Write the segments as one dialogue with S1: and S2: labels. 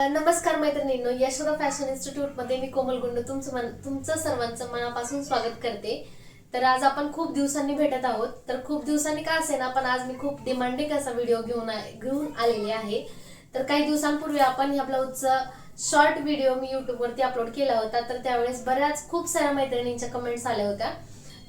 S1: नमस्कार मैत्रिणींनो, Yashoda fashion institute मध्ये मी कोमल गुंड तुमचं सर्वांचं मनापासून स्वागत करते। तर आज आपण खूप दिवसांनी भेटत आहोत। तर खूप दिवसांनी का असेना पण आज मी खूप डिमांडिंग असा व्हिडिओ घेऊन आलेली आहे। तर काही दिवसांपूर्वी आपण ह्या ब्लाऊजचा शॉर्ट व्हिडिओ मी YouTube वरती अपलोड केला होता। तर त्यावेळेस खूप साऱ्या मैत्रिणींच्या कमेंट्स आल्या होत्या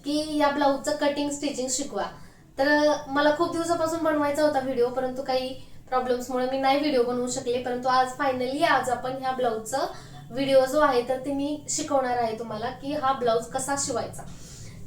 S1: की या ब्लाऊजचं कटिंग स्टिचिंग शिकवा। तर मला खूप दिवसापासून बनवायचा होता व्हिडिओ, परंतु काही प्रॉब्लेम्समुळे मी नाही व्हिडिओ बनवू शकले। परंतु आज आपण ह्या ब्लाऊजचा व्हिडिओ जो आहे तर ते मी शिकवणार आहे तुम्हाला की हा ब्लाऊज कसा शिवायचा,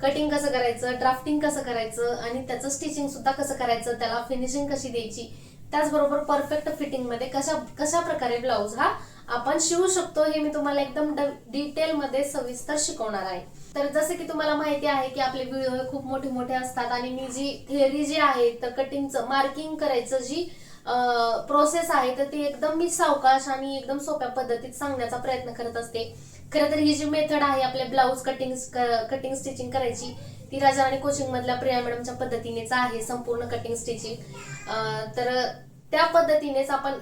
S1: कटिंग कसं करायचं, ड्राफ्टिंग कसं करायचं आणि त्याचं स्टिचिंग सुद्धा कसं करायचं, त्याला फिनिशिंग कशी द्यायची, त्याचबरोबर परफेक्ट फिटिंग मध्ये कशा प्रकारे ब्लाऊज हा आपण शिवू शकतो हे मी तुम्हाला एकदम डिटेल मध्ये सविस्तर शिकवणार आहे। तर जसे की तुम्हाला माहिती आहे की आपले व्हिडिओ खूप मोठे मोठे असतात आणि मी जी थिअरी जी आहे तर कटिंगचं मार्किंग करायचं जी प्रोसेस आहे तर ती एकदम मी सावकाश आणि एकदम सोप्या पद्धतीत सांगण्याचा प्रयत्न करत असते। खरं तर ही जी मेथड आहे आपले ब्लाऊज कटिंग स्टिचिंग करायची ती राजाराणी कोचिंग मधल्या प्रिया मॅडमच्या पद्धतीनेच आहे संपूर्ण कटिंग स्टिचिंग। तर त्या पद्धतीनेच आपण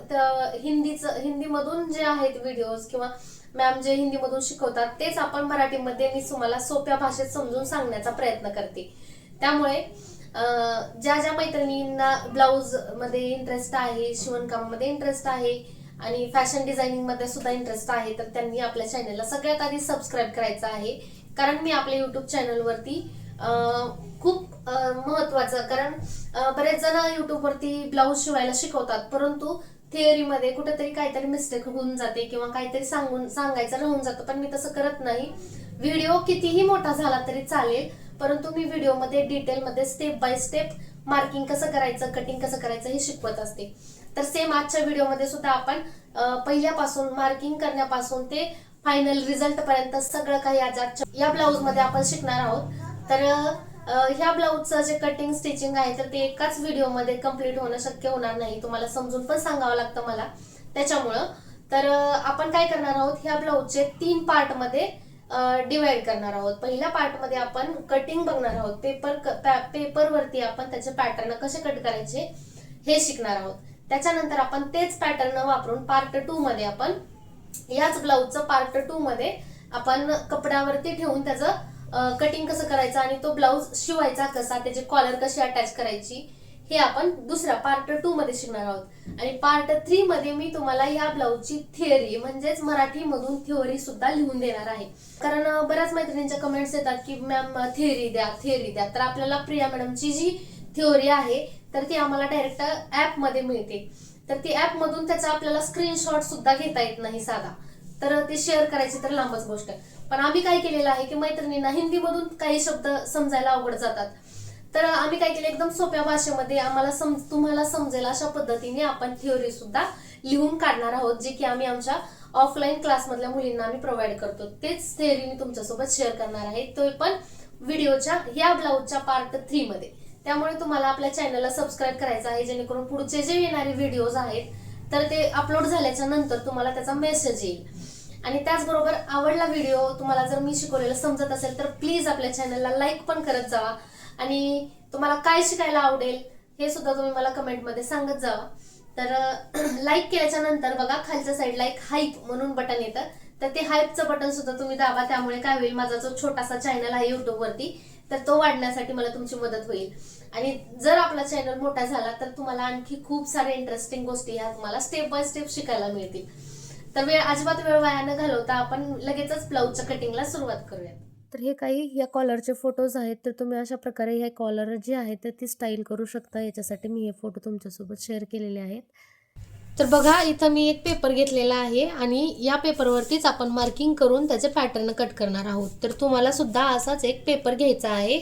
S1: हिंदीमधून जे आहेत व्हिडिओज किंवा मॅम जे हिंदीमधून शिकवतात तेच आपण मराठीमध्ये मी तुम्हाला सोप्या भाषेत समजून सांगण्याचा प्रयत्न करते। त्यामुळे ज्या मैत्रिणींना ब्लाऊज मध्ये इंटरेस्ट आहे, शिवणकामामध्ये इंटरेस्ट आहे आणि फॅशन डिझायनिंग मध्ये सुद्धा इंटरेस्ट आहे तर त्यांनी आपल्या चॅनलला सगळ्यात आधी सबस्क्राईब करायचं आहे। कारण मी आपल्या युट्यूब चॅनलवरती खूप महत्वाचं, कारण बरेच जण युट्यूब वरती ब्लाऊज शिवायला शिकवतात परंतु थिअरीमध्ये कुठेतरी काहीतरी मिस्टेक होऊन जाते किंवा काहीतरी सांगायचं राहून जातं, पण मी तसं करत नाही। व्हिडिओ कितीही मोठा झाला तरी चालेल परंतु मी व्हिडिओमध्ये डिटेलमध्ये स्टेप बाय स्टेप मार्किंग कसं करायचं, कटिंग कसं करायचं हे शिकवत असते। तर सेम आजच्या व्हिडिओमध्ये सुद्धा आपण पहिल्यापासून मार्किंग करण्यापासून ते फायनल रिझल्ट पर्यंत सगळं काही आजच्या या ब्लाऊज मध्ये आपण शिकणार आहोत। तर ह्या ब्लाऊजचं जे कटिंग स्टिचिंग आहे तर ते एकाच व्हिडिओमध्ये कम्प्लीट होणं शक्य होणार नाही, तुम्हाला समजून पण सांगावं लागतं मला त्याच्यामुळं। तर आपण काय करणार आहोत, ह्या ब्लाऊजचे 3 पार्ट मध्ये डिवाइड करणार आहोत। पहिल्या पार्ट मध्ये आपण कटिंग बघणार आहोत, पेपरवरती आपण त्याचे पॅटर्न कसे कट करायचे हे शिकणार आहोत। त्याच्यानंतर आपण तेच पॅटर्न वापरून पार्ट 2 मध्ये आपण याच ब्लाऊजचं पार्ट 2 मध्ये आपण कपड्यावरती ठेवून त्याचं कटिंग कसं करायचं आणि तो ब्लाऊज शिवायचा कसा, त्याची कॉलर कशी अटॅच करायची हे आपण दुसऱ्या पार्ट 2 मध्ये शिकणार आहोत। आणि पार्ट 3 मध्ये मी तुम्हाला या ब्लाऊजची थिअरी म्हणजेच मराठी मधून थिअरी सुद्धा लिहून देणार आहे। कारण बऱ्याच मैत्रिणींच्या कमेंट्स येतात की मॅम थिअरी द्या, तर आपल्याला प्रिया मॅडमची जी थिअरी आहे तर ती आम्हाला डायरेक्ट ऍप मध्ये मिळते। तर ती ऍप मधून त्याचा आपल्याला स्क्रीनशॉट सुद्धा घेता येत नाही साधा, तर ते शेअर करायची तर लांबच गोष्ट आहे। पण आम्ही काय केलेलं आहे की मैत्रिणींना हिंदीमधून काही शब्द समजायला अवघड जातात, तर आम्ही काय केलं एकदम सोप्या भाषेमध्ये तुम्हाला समजेल अशा पद्धतीने आपण थिअरी सुद्धा लिहून काढणार आहोत, जे की आम्ही आमच्या ऑफलाईन क्लास मधल्या मुलींना आम्ही प्रोव्हाइड करतो। तेच थिअरी मी तुमच्यासोबत शेअर करणार आहे, तो पण व्हिडिओच्या या ब्लाऊजच्या पार्ट 3 मध्ये। त्यामुळे तुम्हाला आपल्या चॅनलला सबस्क्राईब करायचं आहे जेणेकरून पुढचे जे येणारे व्हिडिओज आहेत तर ते अपलोड झाल्याच्या नंतर तुम्हाला त्याचा मेसेज येईल। आणि त्याचबरोबर आवडला व्हिडिओ तुम्हाला जर मी शिकवलेलं समजत असेल तर प्लीज आपल्या चॅनलला लाईक पण करत जावा आणि तुम्हाला काय शिकायला आवडेल हे सुद्धा तुम्ही मला कमेंटमध्ये सांगत जावा। तर लाईक केल्याच्या नंतर बघा खालच्या साईडला एक हाईप म्हणून बटन येतं, तर ते हाईपचं बटन सुद्धा तुम्ही दाबा, त्यामुळे काय होईल माझा जो छोटासा चॅनल आहे युट्यूब वरती तर तो वाढण्यासाठी मला तुमची मदत होईल। आणि जर आपला चॅनल मोठा झाला तर तुम्हाला आणखी खूप सारे इंटरेस्टिंग गोष्टी ह्या तुम्हाला स्टेप बाय स्टेप शिकायला मिळतील। तर अजिबात वेळ वाया न घालवता आपण लगेचच ब्लाऊजच्या कटिंगला सुरुवात करूया। तर हे काही या कॉलरचे फोटोज आहेत, तर तुम्ही अशा प्रकारे हे कॉलर जे आहे तर ती स्टाईल करू शकता। याच्यासाठी मी हे फोटो तुमच्यासोबत शेअर केलेले आहेत। तर बघा इथं मी एक पेपर घेतलेला आहे आणि या पेपरवरतीच आपण मार्किंग करून त्याचे पॅटर्न कट करणार आहोत। तर तुम्हाला सुद्धा असाच एक पेपर घ्यायचा आहे,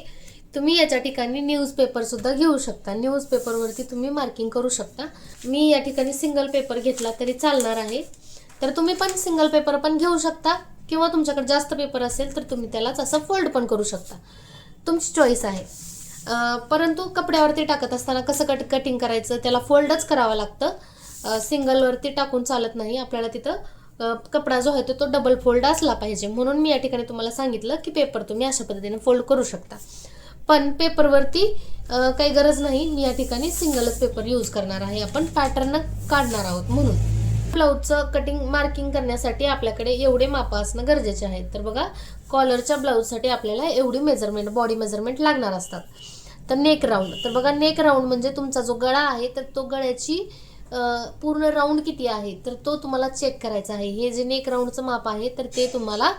S1: तुम्ही याच्या ठिकाणी न्यूजपेपर सुद्धा घेऊ शकता, न्यूजपेपरवरती तुम्ही मार्किंग करू शकता। मी या ठिकाणी सिंगल पेपर घेतला तरी चालणार आहे, तर तुम्ही पण सिंगल पेपर पण घेऊ शकता किंवा तुमच्याकडे जास्त पेपर असेल तर तुम्ही त्यालाच असं फोल्ड पण करू शकता, तुमची चॉईस आहे। परंतु कपड्यावरती टाकत असताना कसं कटिंग करायचं त्याला फोल्डच करावं लागतं, सिंगलवरती टाकून चालत नाही। आपल्याला तिथं कपडा जो आहे तो डबल फोल्ड असला पाहिजे, म्हणून मी या ठिकाणी तुम्हाला सांगितलं की पेपर तुम्ही अशा पद्धतीने फोल्ड करू शकता। पण पेपरवरती काही गरज नाही, मी या ठिकाणी सिंगलच पेपर यूज करणार आहे, आपण पॅटर्न काढणार आहोत म्हणून। ब्लाऊजचं कटिंग मार्किंग करण्यासाठी आपल्याकडे एवढे माप असणं गरजेचे आहे. तर बघा, कॉलरच्या ब्लाऊजसाठी आपल्याला एवढी मेजरमेंट, बॉडी मेजरमेंट लागणार असतात. तर नेक राऊंड, तर बघा नेक राऊंड म्हणजे तुमचा जो गळा आहे तर तो गळ्याची पूर्ण राऊंड किती आहे तर तो तुम्हाला चेक करायचा आहे. हे जे नेक राऊंडचं माप आहे तर ते तुम्हाला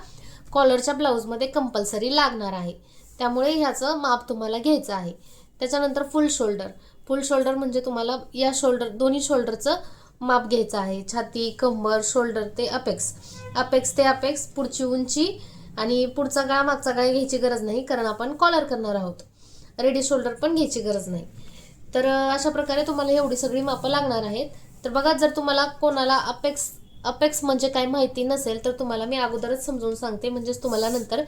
S1: कॉलरच्या ब्लाऊजमध्ये कंपल्सरी लागणार आहे. त्यामुळे ह्याचं माप तुम्हाला घ्यायचं आहे. त्याच्यानंतर फुल शोल्डर. फुल शोल्डर म्हणजे तुम्हाला या शोल्डर, दोन्ही शोल्डरचं माप घ्यायचं आहे. छाती, कंबर, शोल्डर ते अपेक्स, अपेक्स ते अपेक्स, पुढची उंची आणि पुढचा गळा मागचा गळा घ्यायची गरज नाही, कारण आपण कॉलर करणार आहोत. रेडी शोल्डर पण घ्यायची गरज नाही. तर अशा प्रकारे तुम्हाला एवढी सगळी मापं लागणार आहेत. तर बघा, जर तुम्हाला कोणाला अपेक्स म्हणजे काय माहिती नसेल तर तुम्हाला मी अगोदरच समजून सांगते, म्हणजेच तुम्हाला नंतर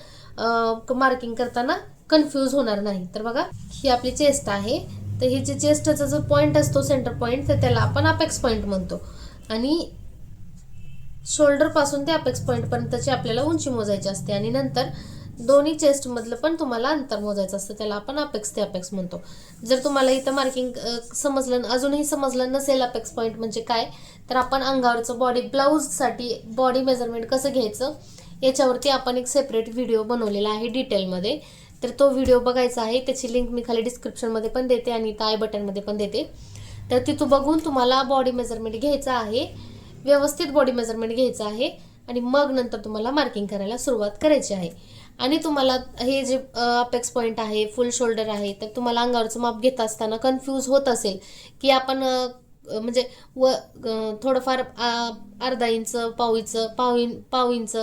S1: मार्किंग करताना कन्फ्यूज होणार नाही. तर बघा, ही आपली चेस्ट आहे. तर ही जे चेस्टचा जो पॉईंट असतो, सेंटर पॉईंट, तर त्याला आपण अपेक्स पॉईंट म्हणतो. आणि शोल्डर पासून ते अपेक्स पॉईंट पर्यंतची आपल्याला उंची मोजायची असते. आणि नंतर दोन्ही चेस्ट मधलं पण तुम्हाला अंतर मोजायचं असतं, त्याला आपण अपेक्स ते अपेक्स म्हणतो. जर तुम्हाला इथं मार्किंग समजलं, अजूनही समजलं नसेल अपेक्स पॉईंट म्हणजे काय, तर आपण अंगावरचं बॉडी ब्लाऊजसाठी बॉडी मेजरमेंट कसं घ्यायचं याच्यावरती आपण एक सेपरेट व्हिडिओ बनवलेला आहे डिटेलमध्ये. तर तो व्हिडिओ बघायचा आहे, त्याची लिंक मी खाली डिस्क्रिप्शनमध्ये पण देते आणि इथं आय बटनमध्ये पण देते. तर तिथून बघून तुम्हाला बॉडी मेजरमेंट घ्यायचं आहे, व्यवस्थित बॉडी मेजरमेंट घ्यायचं आहे आणि मग नंतर तुम्हाला मार्किंग करायला सुरुवात करायची आहे. आणि तुम्हाला हे जे अपेक्स पॉईंट आहे, फुल शोल्डर आहे, तर तुम्हाला अंगावरचं माप घेत असताना कन्फ्यूज होत असेल की आपण म्हणजे थोडंफार अर्धा इंच, पाव इंच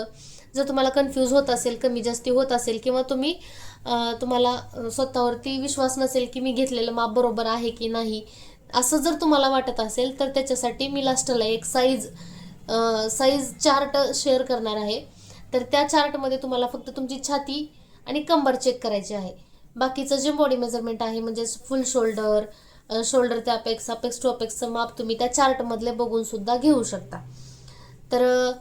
S1: जर तुम्हाला कन्फ्यूज होत असेल, कमी जास्ती होत असेल, किंवा तुम्हाला स्वतःवरती विश्वास नसेल की मी घेतलेलं माप बरोबर आहे की नाही, असं जर तुम्हाला वाटत असेल तर त्याच्यासाठी मी लास्टला एक साईज चार्ट शेअर करणार आहे. तर त्या चार्टमध्ये तुम्हाला फक्त तुमची छाती आणि कंबर चेक करायची आहे. बाकीचं जे बॉडी मेजरमेंट आहे, म्हणजे फुल शोल्डर, शोल्डर ते अपेक्स, अपेक्स टू अपेक्सचं माप तुम्ही त्या चार्टमधले बघून सुद्धा घेऊ शकता. तर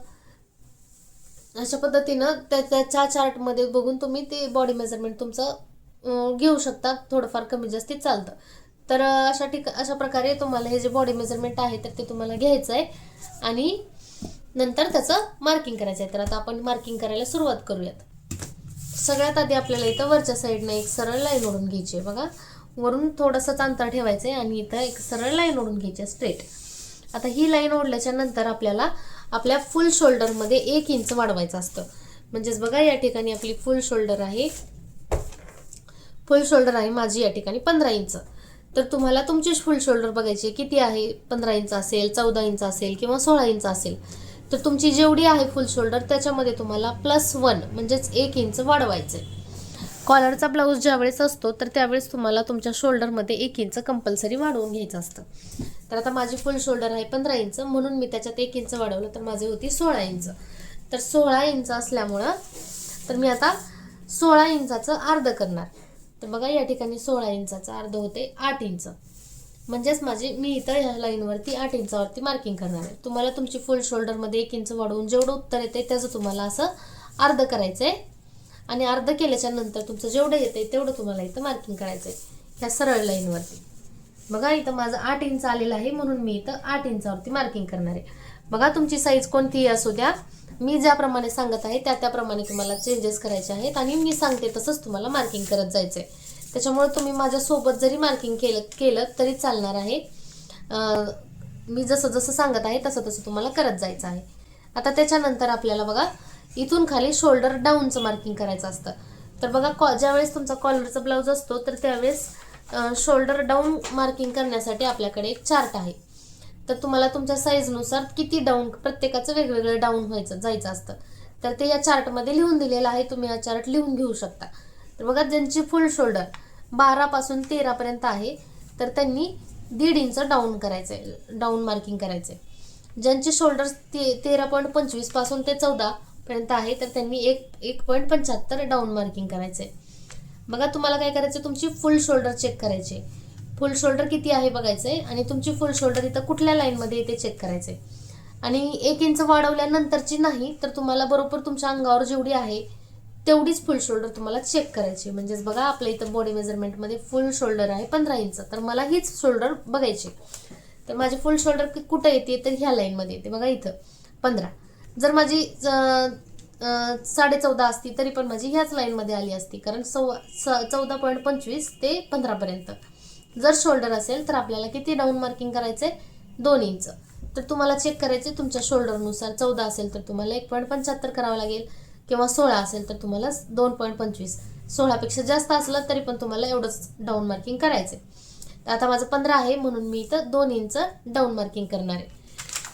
S1: अशा पद्धतीनं त्याच्या चार्टमध्ये बघून तुम्ही ते बॉडी मेजरमेंट तुमचं घेऊ शकता. थोडंफार कमी जास्ती चालतं. तर अशा प्रकारे तुम्हाला हे जे बॉडी मेजरमेंट आहे तर ते तुम्हाला घ्यायचं आहे आणि नंतर त्याचं मार्किंग करायचं आहे. तर आता आपण मार्किंग करायला सुरुवात करूयात. सगळ्यात आधी आपल्याला इथं वरच्या साईडनं एक सरळ लाईन ओढून घ्यायची आहे. बघा, वरून थोडंसंच अंतर ठेवायचं आहे आणि इथं एक सरळ लाईन ओढून घ्यायची आहे स्ट्रेट. आता ही लाईन ओढल्याच्या नंतर आपल्याला आपल्या फुल शोल्डरमध्ये 1 इंच वाढवायचं असतं. म्हणजेच बघा, या ठिकाणी आपली फुल शोल्डर आहे माझी या ठिकाणी 15 इंच. तर तुम्हाला तुमची फुल शोल्डर बघायची किती आहे, 15 इंच असेल, 14 इंच असेल किंवा 16 इंच असेल. तर तुमची जेवढी आहे फुल शोल्डर त्याच्यामध्ये तुम्हाला +1 म्हणजेच 1 इंच वाढवायचं आहे. कॉलरचा ब्लाऊज ज्यावेळेस असतो तर त्यावेळेस तुम्हाला तुमच्या शोल्डरमध्ये 1 इंच कंपल्सरी वाढवून घ्यायचं असतं. तर आता माझी फुल शोल्डर आहे 15 इंच, म्हणून मी त्याच्यात 1 इंच वाढवलं तर माझी होती 16 इंच. तर 16 इंच असल्यामुळं तर मी आता 16 इंचाचं अर्ध करणार. तर बघा, या ठिकाणी 16 इंचाचं अर्ध होते 8 इंच. म्हणजेच मी इथं ह्या लाईनवरती 8 इंचावरती मार्किंग करणार आहे. तुम्हाला तुमची फुल शोल्डरमध्ये 1 इंच वाढवून जेवढं उत्तर येते त्याचं तुम्हाला असं अर्ध करायचं आहे. आणि अर्ध केल्याच्या नंतर तुमचं जेवढं येते तेवढं तुम्हाला इथं मार्किंग करायचं आहे ह्या सरळ लाईनवरती. बघा, इथं माझं 8 इंच आलेलं आहे, म्हणून मी इथं 8 इंचावरती मार्किंग करणार आहे. बघा, तुमची साईज कोणतीही असू द्या, मी ज्याप्रमाणे सांगत आहे त्याप्रमाणे तुम्हाला चेंजेस करायचे आहेत आणि मी सांगते तसंच तुम्हाला मार्किंग करत जायचं आहे. त्याच्यामुळे तुम्ही माझ्यासोबत जरी मार्किंग केलं तरी चालणार आहे. मी जसं जसं सांगत आहे तसं तसं तुम्हाला करत जायचं आहे. आता त्याच्यानंतर आपल्याला बघा, इथून खाली शोल्डर डाऊनचं मार्किंग करायचं असतं. तर बघा, ज्यावेळेस तुमचा कॉलरचा ब्लाऊज असतो तर त्यावेळेस शोल्डर डाऊन मार्किंग करण्यासाठी आपल्याकडे एक चार्ट आहे. तर तुम्हाला तुमच्या साईजनुसार किती डाऊन, प्रत्येकाचं वेगवेगळं डाऊन जायचं असतं. तर ते या चार्टमध्ये लिहून दिलेलं आहे, तुम्ही हा चार्ट लिहून घेऊ शकता. तर बघा, ज्यांची फुल शोल्डर 12 पासून 13 पर्यंत आहे तर त्यांनी 1.5 इंच डाऊन करायचं आहे, डाऊन मार्किंग करायचं आहे. ज्यांची शोल्डर 13.25 पासून ते 14 पर्यंत आहे तर त्यांनी 1.75 डाऊन मार्किंग करायचं आहे. बघा, तुम्हाला काय करायचं, तुमची फुल शोल्डर चेक करायचे. फुल शोल्डर किती आहे बघायचं आहे आणि तुमची फुल शोल्डर इथं कुठल्या लाईनमध्ये येते चेक करायचं आहे. आणि 1 इंच वाढवल्यानंतरची नाही, तर तुम्हाला बरोबर तुमच्या अंगावर जेवढी आहे तेवढीच फुल शोल्डर तुम्हाला चेक करायची. म्हणजेच बघा, आपल्या इथं बॉडी मेजरमेंटमध्ये फुल शोल्डर आहे 15 इंच, तर मला हीच शोल्डर बघायची. तर माझी फुल शोल्डर कुठं येते तर ह्या लाईनमध्ये येते बघा इथं 15. जर माझी 14.5 असती तरी पण माझी ह्याच लाईनमध्ये आली असती, कारण 14.25 ते 15पर्यंत जर शोल्डर असेल तर आपल्याला किती डाऊन मार्किंग करायचे 2 इंच. तर तुम्हाला चेक करायचे तुमच्या शोल्डरनुसार. 14 असेल तर तुम्हाला 1.75 करावं लागेल, किंवा 16 असेल तर तुम्हाला 2.25. 16पेक्षा जास्त असलं तरी पण तुम्हाला एवढंच डाऊन मार्किंग करायचं. तर आता माझं 15 आहे म्हणून मी इथं 2 इंच डाऊन मार्किंग करणार आहे.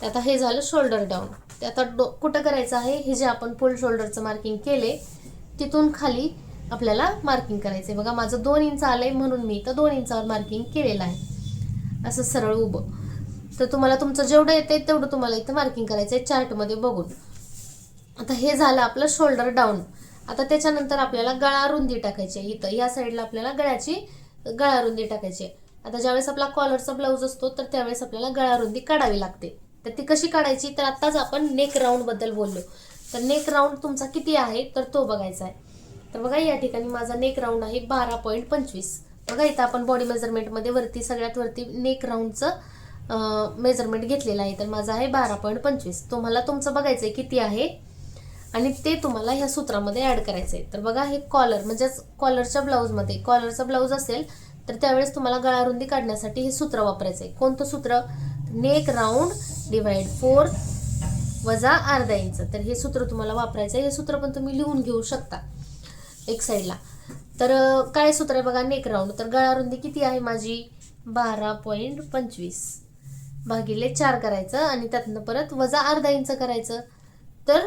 S1: तर आता हे झालं शोल्डर डाऊन. ते आता कुठं करायचं आहे, हे जे आपण फुल शोल्डरचं मार्किंग केले तिथून खाली आपल्याला मार्किंग करायचं आहे. बघा माझं 2 इंच आलंय म्हणून मी इथं 2 इंचावर मार्किंग केलेलं आहे, असं सरळ उभं. तर तुम्हाला तुमचं जेवढं येतंय तेवढं तुम्हाला इथं मार्किंग करायचं आहे चार्टमध्ये बघून. आता हे झालं आपलं शोल्डर डाऊन. आता त्याच्यानंतर आपल्याला गळा रुंदी टाकायची आहे. इथं या साईडला आपल्याला गळ्याची गळा रुंदी टाकायची आहे. आता ज्यावेळेस आपला कॉलरचा ब्लाऊज असतो तर त्यावेळेस आपल्याला गळा रुंदी काढावी लागते. तर ती कशी काढायची, तर आत्ताच आपण नेक राऊंड बद्दल बोललो. तर नेक राऊंड तुमचा किती आहे तर तो बघायचा आहे. तर बघा या ठिकाणी माझा नेक राऊंड आहे 12.25. बघा इथं आपण बॉडी मेजरमेंटमध्ये वरती सगळ्यात वरती नेक राऊंडचं मेजरमेंट घेतलेलं आहे. तर माझं आहे 12.25. तुम्हाला तुमचं बघायचं आहे किती आहे आणि ते तुम्हाला ह्या सूत्रामध्ये ॲड करायचं आहे. तर बघा हे कॉलर म्हणजेच कॉलरच्या ब्लाऊजमध्ये, कॉलरचा ब्लाऊज असेल तर त्यावेळेस तुम्हाला गळा रुंदी काढण्यासाठी हे सूत्र वापरायचं आहे. कोणतं सूत्र, नेक राऊंड डिवाइड 4 वजा अर्धा इंच. तर हे सूत्र तुम्हाला वापरायचं आहे. हे सूत्र पण तुम्ही लिहून घेऊ शकता एक साईडला. तर काय सूत्र आहे बघा, नेक राऊंड. तर गळा रुंदी किती आहे माझी 12.25 भागिले 4 करायचं आणि त्यातनं परत वजा अर्धा इंच करायचं. तर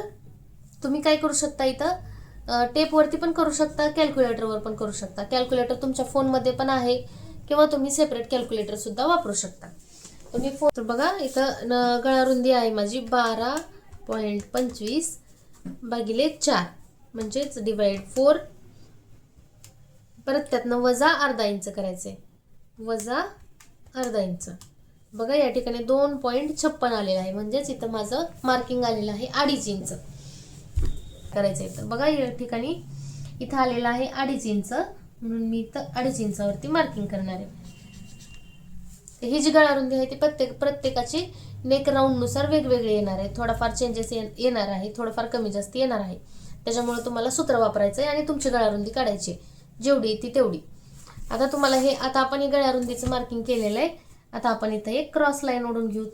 S1: तुम्ही काय करू शकता, इथं टेपवरती पण करू शकता, कॅल्क्युलेटरवर पण करू शकता. कॅल्क्युलेटर तुमच्या फोनमध्ये पण आहे किंवा तुम्ही सेपरेट कॅल्क्युलेटर सुद्धा वापरू शकता तुम्ही फोन. तर बघा इथं गळा रुंदी आहे माझी 12.25 भागिले 4 म्हणजेच डिवाइड 4, परत त्यातनं वजा अर्धा इंच करायचे, वजा अर्धा इंच. बघा या ठिकाणी 2.56 आलेलं आहे, म्हणजेच इथं माझं मार्किंग आलेलं आहे 2.5 इंच करायचं आहे. तर बघा या ठिकाणी इथं आलेलं आहे 2.5 इंच, म्हणून मी इथं 2.5 इंचावरती मार्किंग करणार आहे. ही जी गळा रुंदी आहे ती प्रत्येकाची नेक राऊंडनुसार वेगवेगळे येणार आहे. थोडाफार चेंजेस येणार आहे, थोडंफार कमी जास्त येणार आहे. त्याच्यामुळे तुम्हाला सूत्र वापरायचं आहे आणि तुमची गळा रुंदी काढायची जेवढी ती तेवढी. आता तुम्हाला आता आपण हे गळा रुंदीचं मार्किंग केलेलं आहे. आता आपण इथं एक क्रॉस लाईन ओढून घेऊ.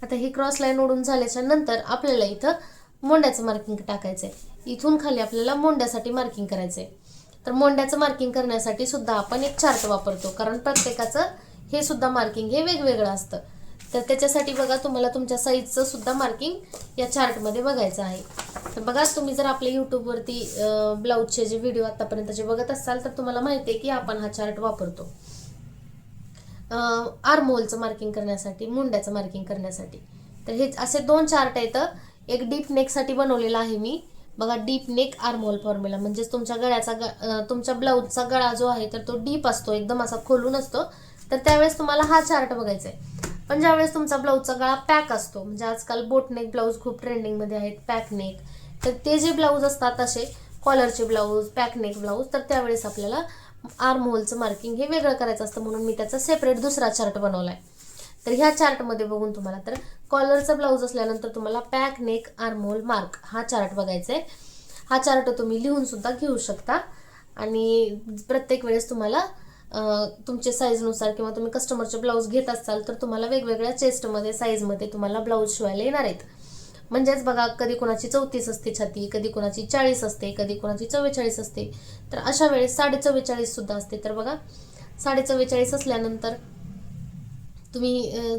S1: आता ही क्रॉस लाईन ओढून झाल्याच्या नंतर आपल्याला इथं मोंड्याचं मार्किंग टाकायचं आहे. इथून खाली आपल्याला मोंड्यासाठी मार्किंग करायचं आहे. तर मोंड्याचं मार्किंग करण्यासाठी सुद्धा आपण एक चार्ट वापरतो, कारण प्रत्येकाचं हे सुद्धा मार्किंग हे वेगवेगळं असतं. तर त्याच्यासाठी बघा तुम्हाला तुमच्या साईजचं सुद्धा मार्किंग या चार्टमध्ये बघायचं आहे. तर बघा तुम्ही जर आपल्या यूट्यूबवरती ब्लाऊजचे जे व्हिडिओ आतापर्यंतचे बघत असाल तर तुम्हाला माहिती आहे की आपण हा चार्ट वापरतो आर्महोलचं मार्किंग करण्यासाठी, मुंड्याचं मार्किंग करण्यासाठी. तर हे असे 2 चार्ट आहेत. एक डीप नेकसाठी बनवलेला आहे मी. बघा डीप नेक आर्महोल फॉर्म्युला, म्हणजेच तुमच्या गळ्याचा तुमच्या ब्लाऊजचा गळा जो आहे तर तो डीप असतो, एकदम असा खोलून असतो. तर त्यावेळेस तुम्हाला हा चार्ट बघायचा आहे. पण ज्यावेळेस तुमचा ब्लाऊजचा गळा पॅक असतो, म्हणजे आजकाल बोट नेक ब्लाऊज खूप ट्रेंडिंगमध्ये आहेत, पॅक नेक, तर ते जे ब्लाऊज असतात असे कॉलरचे ब्लाऊज, पॅक नेक ब्लाऊज, तर त्यावेळेस आपल्याला आर्महोलचं मार्किंग हे वेगळं करायचं असतं, म्हणून मी त्याचा सेपरेट दुसरा चार्ट बनवला आहे. तर ह्या चार्टमध्ये बघून तुम्हाला तर कॉलरचा ब्लाऊज असल्यानंतर तुम्हाला पॅक नेक आर्महोल मार्क हा चार्ट बघायचा आहे. हा चार्ट तुम्ही लिहून सुद्धा घेऊ शकता आणि प्रत्येक वेळेस तुम्हाला तुमच्या साईजनुसार किंवा तुम्ही कस्टमरचे ब्लाऊज घेत असाल तर तुम्हाला वेगवेगळ्या चेस्टमध्ये साईजमध्ये तुम्हाला ब्लाऊज शिवायला येणार आहेत. म्हणजेच बघा कधी कोणाची 34 असते छाती, कधी कोणाची 40 असते, कधी कोणाची 44 असते. तर अशा वेळेस 44.5 सुद्धा असते. तर बघा 44.5 असल्यानंतर तुम्ही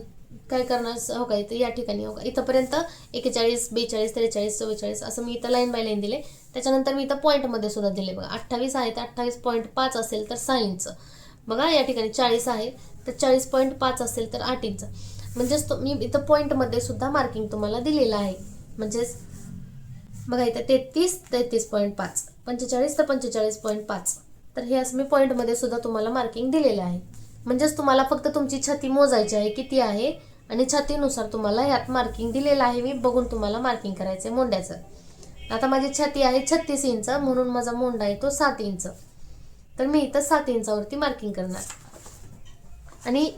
S1: काय करणार हो का, इथं या ठिकाणी हो का इथंपर्यंत 41, 42, 43, 44 असं मी इथं लाईन बाय लाईन दिले. त्याच्यानंतर मी इथं पॉईंटमध्ये सुद्धा दिले. बघा 28 आहे तर 28.5 असेल तर 6 इंच. बघा या ठिकाणी 40 आहे तर 40.5 असेल तर 8 इंच. म्हणजेच मी इथं पॉईंटमध्ये सुद्धा मार्किंग तुम्हाला दिलेलं आहे. म्हणजेच बघा इथं 33, 33.5, 45 तर 45.5. तर हे असं मी पॉईंटमध्ये सुद्धा तुम्हाला मार्किंग दिलेलं आहे. म्हणजेच तुम्हाला फक्त तुमची छाती मोजायची आहे किती आहे आणि छातीनुसार तुम्हाला ह्यात मार्किंग दिलेलं आहे. मी बघून तुम्हाला मार्किंग करायचं आहे मोंड्याचं. आता माझी छाती आहे 36 इंच, म्हणून माझा मोंडा आहे तो 7 इंच. तर मी इथं 7 इंचावरती मार्किंग करणार. आणि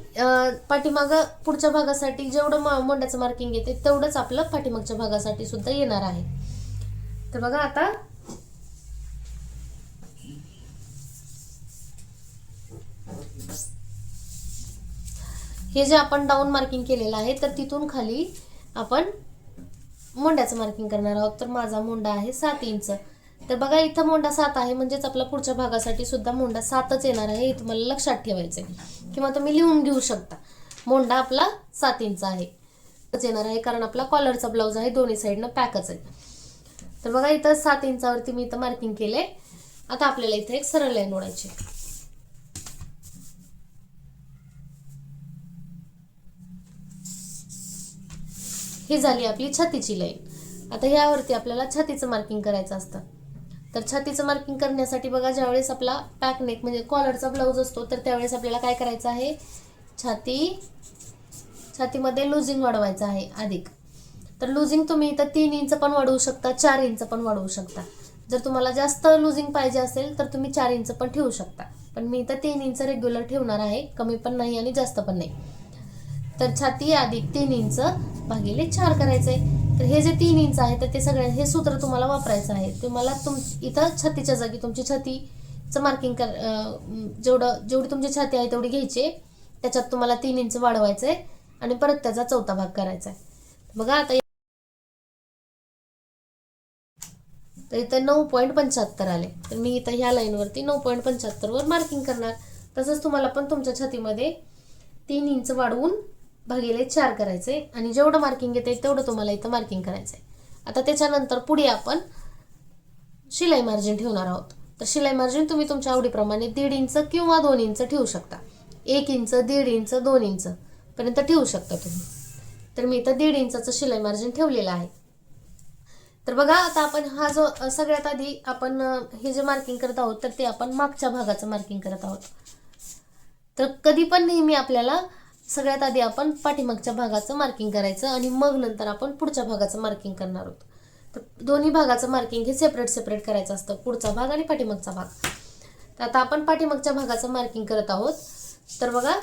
S1: पाठीमागं पुढच्या भागासाठी जेवढं मोंड्याचं मार्किंग येते तेवढंच आपलं पाठीमागच्या भागासाठी सुद्धा येणार आहे. तर बघा आता हे जे आपण डाऊन मार्किंग केलेलं आहे तर तिथून खाली आपण मोंड्याचं मार्किंग करणार आहोत. तर माझा मोंडा आहे 7 इंच. तर बघा इथं मोंडा 7 आहे म्हणजेच आपला पुढच्या भागासाठी सुद्धा मोंडा 7च येणार आहे. हे तुम्हाला लक्षात ठेवायचं आहे किंवा तुम्ही लिहून घेऊ शकता. मोंडा आपला 7 इंच आहे येणार आहे कारण आपला कॉलरचा ब्लाऊज आहे, दोन्ही साईडनं पॅकच आहे. तर बघा इथं 7 इंचावरती मी इथं मार्किंग केले. आता आपल्याला इथं एक सरळ लाईन ओढायची. ही झाली आपली छातीची लाईन. आता यावरती आपल्याला छातीचं मार्किंग करायचं असतं. तर छातीचं मार्किंग करण्यासाठी बघा ज्यावेळेस आपला पॅक नेक म्हणजे कॉलरचा ब्लाऊज असतो तर त्यावेळेस आपल्याला काय करायचं आहे, छातीमध्ये लुजिंग वाढवायचं आहे अधिक. तर लुजिंग तुम्ही इथं 3 इंच पण वाढवू शकता, 4 इंच पण वाढवू शकता. जर तुम्हाला जास्त लुजिंग पाहिजे असेल तर तुम्ही 4 इंच पण ठेवू शकता, पण मी इथं 3 इंच रेग्युलर ठेवणार आहे, कमी पण नाही आणि जास्त पण नाही. तर छाती अधिक 3 इंच भागिले 4 करायचंय. तर हे जे 3 इंच आहे तर ते सगळे हे सूत्र तुम्हाला वापरायचं आहे. तुम्हाला इथं छातीच्या जागी तुमची छातीचं मार्किंग जेवढी तुमची छाती आहे तेवढी घ्यायची, त्याच्यात तुम्हाला 3 इंच वाढवायचंय आणि परत त्याचा चौथा भाग करायचा आहे. बघा आता तर इथं 9.75 आले. तर मी इथं ह्या लाईनवरती 9.75 वर मार्किंग करणार. तसंच तुम्हाला पण तुमच्या छातीमध्ये 3 इंच वाढवून भागिले 4 करायचे आणि जेवढं मार्किंग येते तेवढं तुम्हाला इथं मार्किंग करायचंय. आता त्याच्यानंतर पुढे आपण शिलाई मार्जिन ठेवणार आहोत. तर शिलाई मार्जिन तुम्ही तुमच्या आवडीप्रमाणे 1.5 इंच किंवा 2 इंच ठेवू शकता. 1 इंच, 1.5 इंच, 2 इंच पर्यंत ठेवू शकता तुम्ही. तर मी इथं 1.5 इंचाचं शिलाई मार्जिन ठेवलेलं आहे. तर बघा आता आपण हा जो सगळ्यात आधी आपण हे जे मार्किंग करत आहोत तर ते आपण मागच्या भागाचं मार्किंग करत आहोत. तर कधी पण नेहमी आपल्याला सगळ्यात आधी आपण पाठीमागच्या भागाचं मार्किंग करायचं आणि मग नंतर आपण पुढच्या भागाचं मार्किंग करणार आहोत. तर दोन्ही भागाचं मार्किंग हे सेपरेट करायचं असतं, पुढचा भाग आणि पाठीमागचा भाग. तर आता आपण पाठीमागच्या भागाचं मार्किंग करत आहोत. तर बघा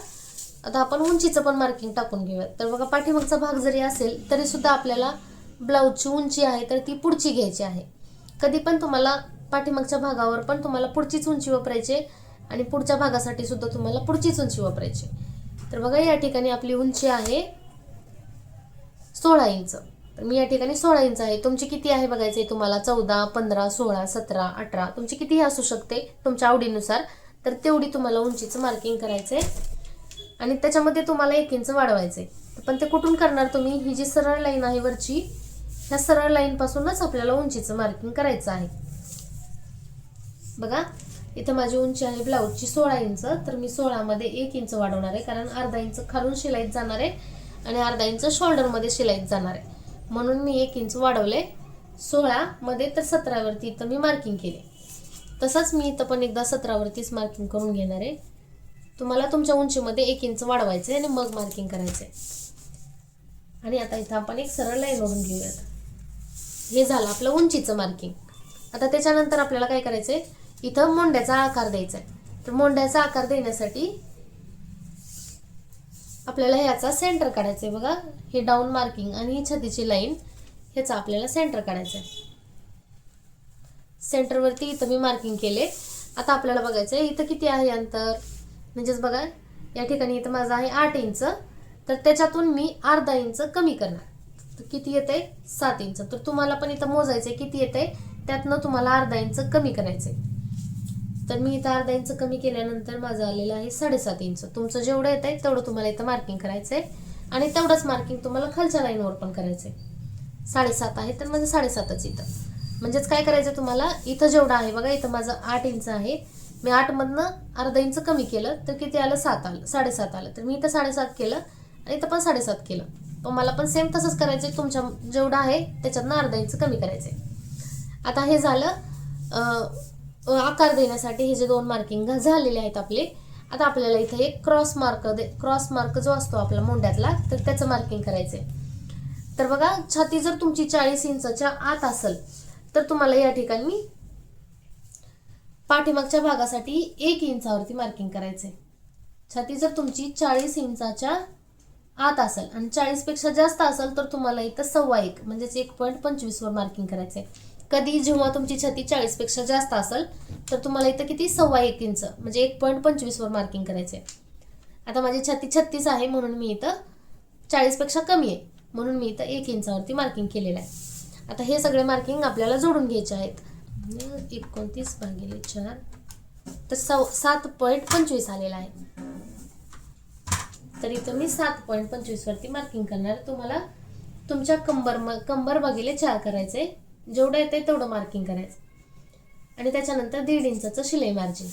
S1: आता आपण उंचीचं पण मार्किंग टाकून घेऊयात. तर बघा पाठीमागचा भाग जरी असेल तरी सुद्धा आपल्याला ब्लाऊजची उंची आहे तर ती पुढची घ्यायची आहे. कधी पण तुम्हाला पाठीमागच्या भागावर पण तुम्हाला पुढचीच उंची वापरायची आणि पुढच्या भागासाठी सुद्धा तुम्हाला पुढचीच उंची वापरायची. तर बघा या ठिकाणी आपली उंची आहे 16 इंच. तर मी या ठिकाणी 16 इंच आहे. तुमची किती आहे बघायचे तुम्हाला, 14, 15, 16, 17, 18 तुमची कितीही असू शकते तुमच्या आवडीनुसार. तर तेवढी तुम्हाला उंचीचं मार्किंग करायचंय आणि त्याच्यामध्ये तुम्हाला 1 इंच वाढवायचंय. पण ते कुठून करणार तुम्ही, ही जी सरळ लाईन आहे वरची, ह्या सरळ लाईन पासूनच आपल्याला उंचीचं मार्किंग करायचं आहे. बघा इथं माझी उंची आहे ब्लाऊजची 16 इंच. तर मी 16 मध्ये 1 इंच वाढवणार आहे कारण अर्धा इंच खालून शिलाईत जाणार आहे आणि अर्धा इंच शोल्डर मध्ये शिलाईत जाणार आहे, म्हणून मी 1 इंच वाढवले 16 मध्ये. तर 17 वरती इथं मी मार्किंग केले. तसंच मी इथं पण एकदा 17 वरतीच मार्किंग करून घेणार आहे. तुम्हाला तुमच्या उंचीमध्ये 1 इंच वाढवायचे आणि मग मार्किंग करायचे. आणि आता इथं आपण एक सरळ लाईन ओढून घेऊयात. हे झालं आपलं उंचीचं मार्किंग. आता त्याच्यानंतर आपल्याला काय करायचंय, इथं मोंड्याचा आकार द्यायचा आहे. तर मोंड्याचा आकार देण्यासाठी आपल्याला ह्याचा सेंटर काढायचंय. बघा हे डाऊन मार्किंग आणि ही छातीची लाईन, ह्याचा आपल्याला सेंटर काढायचं आहे. सेंटरवरती इथं मी मार्किंग केले. आता आपल्याला बघायचंय इथं किती आहे अंतर, म्हणजेच बघा या ठिकाणी इथं माझं आहे 8 इंच. तर त्याच्यातून मी अर्धा इंच कमी करणार. तर किती येते 7 इंच. तर तुम्हाला पण इथं मोजायचंय किती येते, त्यातनं तुम्हाला अर्धा इंच कमी करायचंय. तर मी इथं अर्धा इंच कमी केल्यानंतर माझं आलेलं आहे 7.5 इंच. तुमचं जेवढं येतंय तेवढं तुम्हाला इथं मार्किंग करायचंय आणि तेवढंच मार्किंग तुम्हाला खालच्या लाईनवर पण करायचंय. 7.5 आहे तर माझं 7.5च इथं. म्हणजेच काय करायचं तुम्हाला, इथं जेवढं आहे बघा इथं माझं 8 इंच आहे, मी 8 मधनं अर्धा इंच कमी केलं तर किती आलं 7 आलं, 7.5 आलं. तर मी इथं 7.5 केलं आणि इथं पण 7.5 केलं. तुम्हाला पण सेम तसंच करायचंय, तुमच्या जेवढं आहे त्याच्यातनं अर्धा इंच कमी करायचंय. आता हे झालं आकार देण्यासाठी. हे जे 2 मार्किंग झालेले आहेत आपले. आता आपल्याला इथे एक क्रॉस मार्क जो असतो आपला मोंड्यातला, तर त्याचं मार्किंग करायचंय. तर बघा छाती जर तुमची 40 इंचच्या आत असेल तर तुम्हाला या ठिकाणी पाठीमागच्या भागासाठी 1 इंचावरती मार्किंग करायचंय. छाती जर तुमची 40 इंचाच्या आत असेल आणि 40 पेक्षा जास्त असेल तर तुम्हाला इथं 1.25 म्हणजेच 1.25 वर मार्किंग करायचंय. कधी जेव्हा तुमची छाती 40 पेक्षा जास्त असेल तर तुम्हाला इथं किती 1.25 इंच म्हणजे 1.25 वर मार्किंग करायचंय. आता माझी छाती 36 आहे म्हणून मी इथं 40 पेक्षा कमी आहे म्हणून मी इथं 1 इंचावरती मार्किंग केलेलं आहे. आता हे सगळे मार्किंग आपल्याला जोडून घ्यायचे आहेत. 29/4 तर 7.25 आलेला आहे. तर इथं मी 7.25 वरती मार्किंग करणार. तुम्हाला तुमच्या कंबर भागिले 4 करायचे, जेवढं येते तेवढं मार्किंग करायचं आणि त्याच्यानंतर 1.5 इंचाचं शिलाई मार्जिन.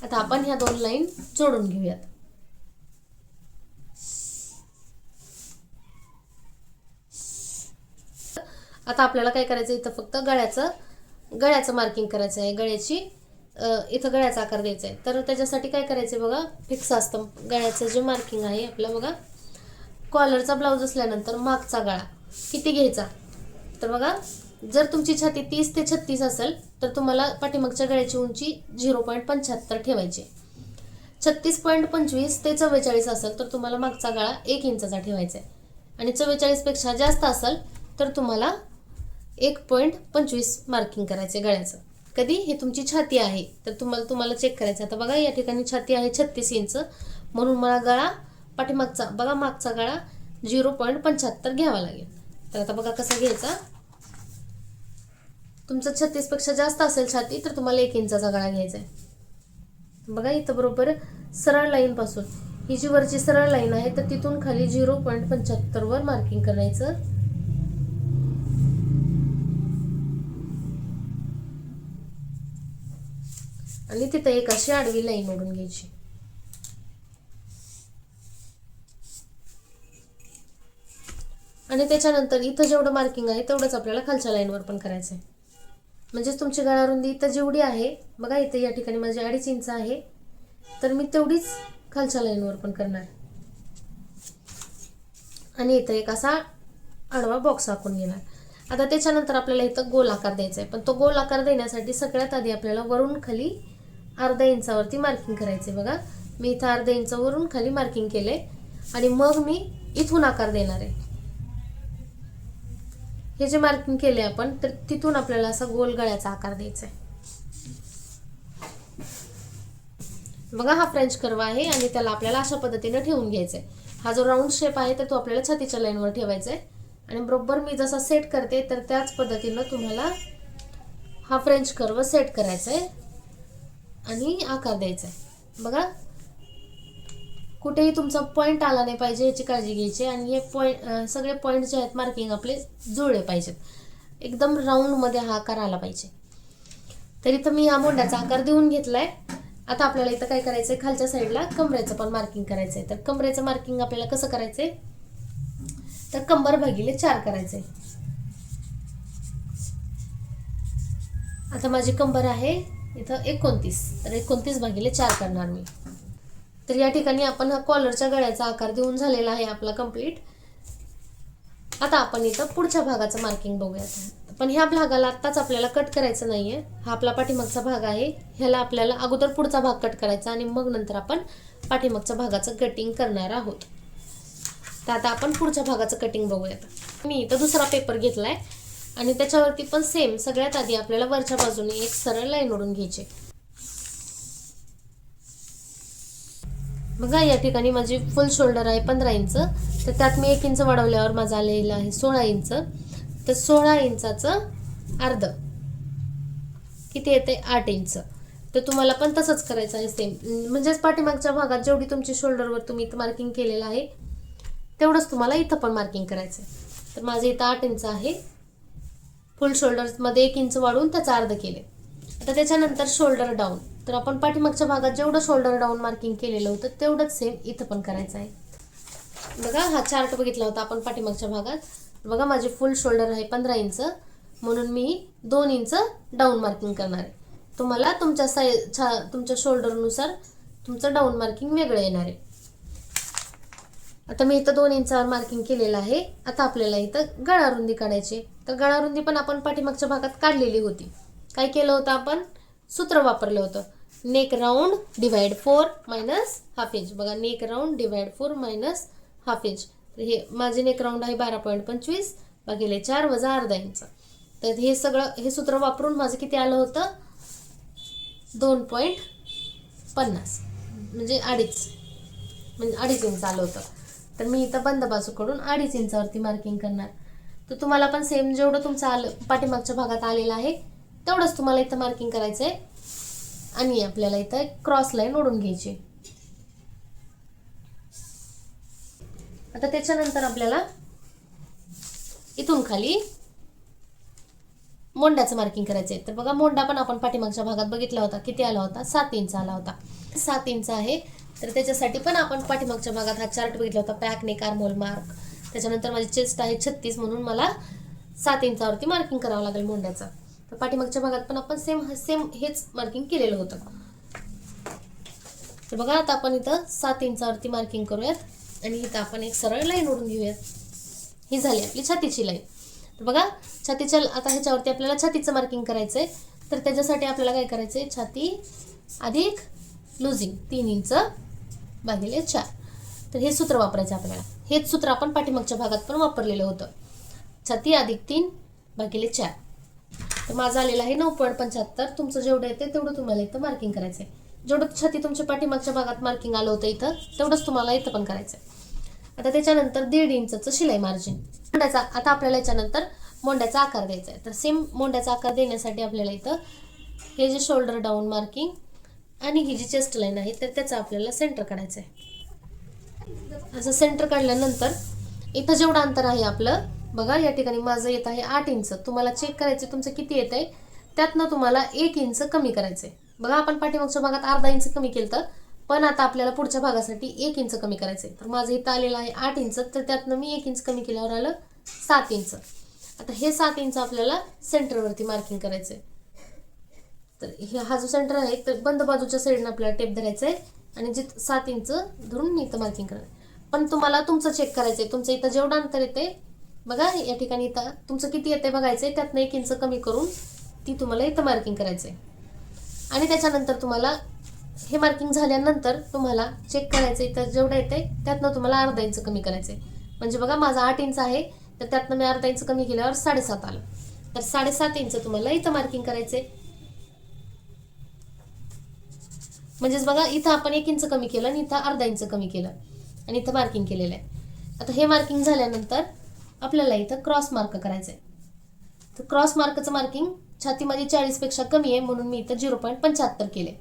S1: आता आपण ह्या 2 लाईन जोडून घेऊयात. आता आपल्याला काय करायचं, इथं फक्त गळ्याचं मार्किंग करायचं आहे. इथं गळ्याचा आकार द्यायचा आहे. तर त्याच्यासाठी काय करायचं बघा, फिक्स असतं गळ्याचं जे मार्किंग आहे आपलं. बघा, कॉलरचा ब्लाऊज असल्यानंतर मागचा गळा किती घ्यायचा, तर बघा जर तुमची छाती 30 ते 36 असेल तर तुम्हाला पाठीमागच्या गळ्याची उंची 0.75 ठेवायची. 36.25 ते 44 असेल तर तुम्हाला मागचा गळा 1 इंचाचा ठेवायचा आहे आणि 44 पेक्षा जास्त असेल तर तुम्हाला 1.25 मार्किंग करायचे गळ्याचं. कधी हे तुमची छाती आहे तर तुम्हाला चेक करायचं. आता बघा या ठिकाणी छाती आहे 36 इंच म्हणून मला गळा पाठीमागचा बघा मागचा गळा 0.75 घ्यावा लागेल. तर आता बघा कसा घ्यायचा. तुमचं 36 पेक्षा जास्त असेल छाती तर तुम्हाला 1 इंचाचा गळा घ्यायचा आहे. बघा इथं बरोबर सरळ लाईन पासून ही जी वरची सरळ लाईन आहे तर तिथून खाली 0.75 वर मार्किंग करायचं. आणि तिथं एक अशी आडवी लाईन ओढून घ्यायची. आणि त्याच्यानंतर इथं जेवढं मार्किंग आहे तेवढंच आपल्याला खालच्या लाईनवर पण करायचं आहे. म्हणजेच तुमची गळारुंदी इथं जेवढी आहे बघा, इथं या ठिकाणी माझी 2.5 इंच आहे तर मी तेवढीच खालच्या लाईनवर पण करणार. आणि इथं एक असा आडवा बॉक्स आखून घेणार. आता त्याच्यानंतर आपल्याला इथं गोल आकार द्यायचा आहे. पण तो गोल आकार देण्यासाठी सगळ्यात आधी आपल्याला वरून खाली 1/2 इंचावरती मार्किंग करायचे. बघा मी इथं 1/2 इंच वरून खाली मार्किंग केले आणि मग मी इथून आकार देणार आहे. हे जे मार्किंग केले आपण तर तिथून आपल्याला असा गोल गळ्याचा आकार द्यायचा आहे. बघा हा फ्रेंच कर्व आहे आणि त्याला आपल्याला अशा पद्धतीने ठेवून घ्यायचा आहे. हा जो राऊंड शेप आहे तर तो आपल्याला छातीच्या लाईनवर ठेवायचा आहे आणि बरोबर मी जसा सेट करते तर त्याच पद्धतीनं तुम्हाला हा फ्रेंच कर्व सेट करायचा आहे आणि आकार द्यायचा आहे. बघा कुठेही तुमचा पॉईंट आला नाही पाहिजे याची काळजी घ्यायची आणि हे सगळे पॉईंट जे आहेत मार्किंग आपले जुळले पाहिजेत. एकदम राऊंडमध्ये हा आकार आला पाहिजे. तर इथं मी या मोंड्याचा आकार देऊन घेतलाय. आता आपल्याला इथं काय करायचंय, खालच्या साईडला कमरेचं पण मार्किंग करायचंय. तर कमरेचं मार्किंग आपल्याला कसं करायचंय, तर कंबर भागिले 4 करायचंय. आता माझी कंबर आहे इथं 29 तर 29/4 करणार मी. तर या ठिकाणी आपण हा कॉलरच्या गळ्याचा आकार देऊन झालेला आहे आपला कंप्लीट. आता आपण इथं पुढच्या भागाचं मार्किंग बघूयात. पण ह्या भागाला आत्ताच आपल्याला कट करायचं नाहीये. हा आपला पाठीमागचा भाग आहे, ह्याला आपल्याला अगोदर पुढचा भाग कट करायचा आणि मग नंतर आपण पाठीमागच्या भागाचं कटिंग करणार आहोत. तर आता आपण पुढच्या भागाचं कटिंग बघूयात. मी इथं दुसरा पेपर घेतलाय आणि त्याच्यावरती पण सेम सगळ्यात आधी आपल्याला वरच्या बाजूने एक सरळ लाईन ओढून घ्यायची. बघा या ठिकाणी माझी फुल शोल्डर आहे 15 इंच तर त्यात मी 1 इंच वाढवल्यावर माझा आलेला आहे 16 इंच. तर 16 इंचाचं अर्ध किती येते 8 इंच. तर तुम्हाला पण तसंच करायचं आहे सेम. म्हणजेच पाठीमागच्या भागात जेवढी तुमची शोल्डरवर तुम्ही इथं मार्किंग केलेलं आहे तेवढंच तुम्हाला इथं पण मार्किंग करायचं आहे. तर माझं इथं 8 इंच आहे. फुल शोल्डरमध्ये 1 इंच वाढवून त्याचा अर्ध केले. आता त्याच्यानंतर शोल्डर डाऊन. तर आपण पाठीमागच्या भागात जेवढं शोल्डर डाऊन मार्किंग केलेलं होतं तेवढंच सेम इथं पण करायचं आहे. बघा हा चार्ट बघितला होता आपण पाठीमागच्या भागात. बघा माझे फुल शोल्डर आहे 15 इंच म्हणून मी 2 इंच डाऊन मार्किंग करणार आहे. तुम्हाला तुमच्या शोल्डरनुसार तुमचं डाऊन मार्किंग वेगळं येणार आहे. आता मी इथं 2 इंचावर मार्किंग केलेलं आहे. आता आपल्याला इथं गळारुंदी काढायची. तर गळारुंदी पण आपण पाठीमागच्या भागात काढलेली होती. काय केलं होतं आपण, सूत्र वापरलं होतं. Neck round divide 4 minus half inch. बघा neck round divide 4 minus half inch. हे माझे नेक राऊंड आहे 12.25 भागिले 4 वजा अर्धा इंच. तर हे सगळं हे सूत्र वापरून माझं किती आलं होतं 2.50 म्हणजे अडीच इंच आलं होतं. तर मी इथं बंद बाजूकडून 2.5 इंचावरती मार्किंग करणार. तर तुम्हाला पण सेम जेवढं तुमचं आलं पाठीमागच्या भागात आलेलं आहे तेवढंच तुम्हाला इथं मार्किंग करायचं आहे. आणि आपल्याला इथं क्रॉस लाईन ओढून घ्यायची. आता त्याच्यानंतर आपल्याला इथून खाली मोंड्याचं मार्किंग करायचं आहे. तर बघा मोंडा पण आपण पाठीमागच्या भागात बघितला होता, किती आला होता 7 इंच आला होता. 7 इंच आहे. तर त्याच्यासाठी पण आपण पाठीमागच्या भागात हा चार्ट बघितला होता, पॅक नेक आर्महोल मार्क. त्याच्यानंतर माझी चेस्ट आहे 36 म्हणून मला 7 इंचावरती मार्किंग करावं लागेल मोंड्याचं. तर पाठीमागच्या भागात पण आपण सेम हेच मार्किंग केलेलं होतं. तर बघा आता आपण इथं 7 इंचावरती मार्किंग करूयात आणि इथं आपण एक सरळ लाईन ओढून घेऊयात. ही झाली आपली छातीची लाईन. तर बघा छातीच्या आता ह्याच्यावरती आपल्याला छातीचं मार्किंग करायचं आहे. तर त्याच्यासाठी आपल्याला काय करायचं आहे, छाती अधिक लुझिंग 3 इंच भागिले 4. तर हे सूत्र वापरायचं आपल्याला. हेच सूत्र आपण पाठीमागच्या भागात पण वापरलेलं होतं, छाती अधिक 3 भागिले 4. तर माझं आलेलं आहे 9.75. तुमचं जेवढं येते तेवढं तुम्हाला इथं मार्किंग करायचं आहे. जेवढं छाती तुमच्या पाठीमागच्या भागात मार्किंग आलं होतं इथं तेवढंच तुम्हाला इथं पण करायचं आहे. आता त्याच्यानंतर 1.5 इंचचं शिलाई मार्जिन. मोंड्याचा आता आपल्याला याच्यानंतर मोंड्याचा आकार द्यायचा आहे. तर सेम मोंड्याचा आकार देण्यासाठी आपल्याला इथं हे जे शोल्डर डाऊन मार्किंग आणि ही जी चेस्ट लाईन आहे तर त्याचं आपल्याला सेंटर काढायचं आहे. असं सेंटर काढल्यानंतर इथं जेवढं अंतर आहे आपलं बघा या ठिकाणी माझं येत आहे 8 इंच. तुम्हाला चेक करायचं तुमचं किती येत आहे, त्यातनं तुम्हाला 1 इंच कमी करायचं आहे. बघा आपण पाठीमागच्या भागात अर्धा इंच कमी केलं तर, पण आता आपल्याला पुढच्या भागासाठी 1 इंच कमी करायचं आहे. तर माझं इथं आलेलं आहे 8 इंच, तर त्यातनं मी 1 इंच कमी केल्यावर आलं 7 इंच. आता हे 7 इंच आपल्याला सेंटरवरती मार्किंग करायचं आहे. तर हा जो सेंटर आहे तर बंद बाजूच्या साईडनं आपल्याला टेप धरायचं आहे आणि जिथं 7 इंच धरून मी इथं मार्किंग करणार. पण तुम्हाला तुमचं चेक करायचं आहे, तुमचं इथं जेवढं अंतर येते बघा या ठिकाणी इथं तुमचं किती येते बघायचं आहे, त्यातनं 1 इंच कमी करून ती तुम्हाला इथं मार्किंग करायचं आहे. आणि त्याच्यानंतर तुम्हाला हे मार्किंग झाल्यानंतर तुम्हाला चेक करायचं इथं जेवढं येते त्यातनं तुम्हाला अर्धा इंच कमी करायचं आहे. म्हणजे बघा माझा 8 इंच आहे तर त्यातनं मी अर्धा इंच कमी केल्यावर 7.5 आलं. तर 7.5 इंच तुम्हाला इथं मार्किंग करायचे. म्हणजेच बघा इथं आपण 1 इंच कमी केलं आणि इथं अर्धा इंच कमी केलं आणि इथं मार्किंग केलेलं आहे. आता हे मार्किंग झाल्यानंतर आपल्याला इथं क्रॉस मार्क करायचं आहे. तर क्रॉस मार्कचं मार्किंग छातीमध्ये 40 पेक्षा कमी आहे म्हणून मी इथं 0.75 केले.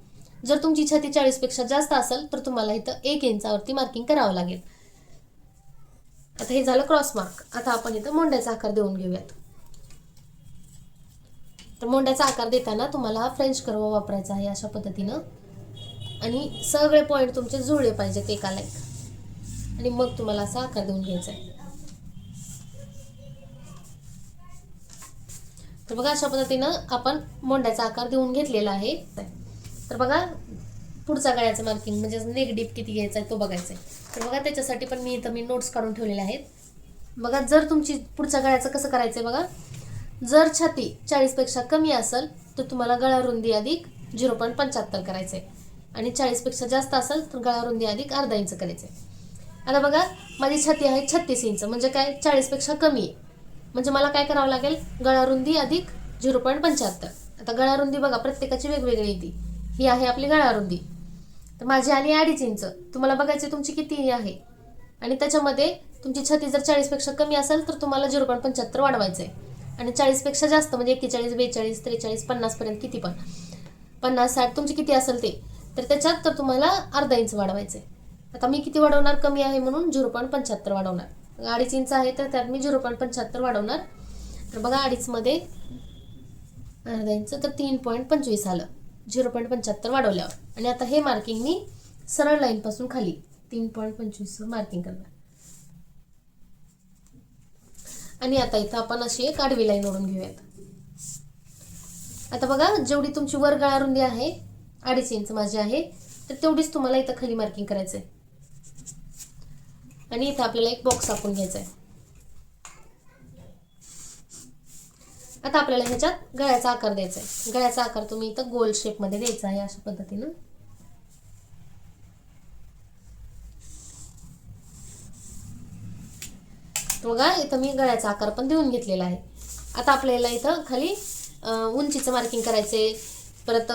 S1: जर तुमची छाती 40 पेक्षा जास्त असेल तर तुम्हाला इथं 1 इंचावरती मार्किंग करावं लागेल. आता हे झालं क्रॉस मार्क. आता आपण इथं मोंड्याचा आकार देऊन घेऊयात. तर मोंड्याचा आकार देताना तुम्हाला हा फ्रेंच कर्व वापरायचा आहे अशा पद्धतीनं आणि सगळे पॉईंट तुमचे जुळले पाहिजेत एकाला एक आणि मग तुम्हाला असा आकार देऊन घ्यायचा आहे. तर बघा अशा पद्धतीनं आपण मोंड्याचा आकार देऊन घेतलेला आहे. तर बघा पुढचा गळ्याचं मार्किंग म्हणजे नेक डीप किती घ्यायचा आहे तो बघायचा आहे. तर बघा त्याच्यासाठी पण मी इथं नोट्स काढून ठेवलेले आहेत. बघा जर तुमची पुढच्या गळ्याचं कसं करायचं आहे बघा, जर छाती 40 पेक्षा कमी असेल तर तुम्हाला गळा रुंदी अधिक 0.75 करायचं आहे आणि 40 पेक्षा जास्त असेल तर गळा रुंदी अधिक अर्धा इंच करायचं आहे. आता बघा माझी छाती आहे 36 इंच म्हणजे काय 40 पेक्षा कमी आहे म्हणजे मला काय करावं लागेल, गळा रुंदी अधिक 0.75. आता गळा रुंदी बघा प्रत्येकाची वेगवेगळी येते. ही आहे आपली गळा रुंदी. तर माझी आली 2.5 इंच. तुम्हाला बघायची तुमची किती आहे आणि त्याच्यामध्ये तुमची छाती जर 40 पेक्षा कमी असेल तर तुम्हाला 0.75 वाढवायचं आहे आणि 40 पेक्षा जास्त म्हणजे 41, 42, 43, 50 पर्यंत किती पण 50, 60 तुमची किती असेल ते तर त्याच्यात तर तुम्हाला अर्धा इंच वाढवायचं आहे. आता मी किती वाढवणार, कमी आहे म्हणून 0.75 वाढवणार. 2.5 इंच आहे तर त्यात मी 0.75 वाढवणार. तर बघा 2.5 मध्ये अर्धा इंच तर 3.25 आलं 0.75 वाढवल्यावर. आणि आता हे मार्किंग मी सरळ लाईन पासून खाली 3.25 मार्किंग करणार. आणि आता इथं आपण अशी एक आडवी लाईन ओढून घेऊयात. आता बघा जेवढी तुमची वर गळा रुंदी आहे 2.5 इंच माझी आहे तर तेवढीच तुम्हाला इथं खाली मार्किंग करायचं आहे. आणि इथं आपल्याला एक बॉक्स आखून घ्यायचा आहे. आता आपल्याला ह्याच्यात गळ्याचा आकार द्यायचा आहे. गळ्याचा आकार तुम्ही इथं गोल शेपमध्ये द्यायचा आहे अशा पद्धतीनं. बघा इथं मी गळ्याचा आकार पण देऊन घेतलेला आहे. आता आपल्याला इथं खाली उंचीचं मार्किंग करायचे. परत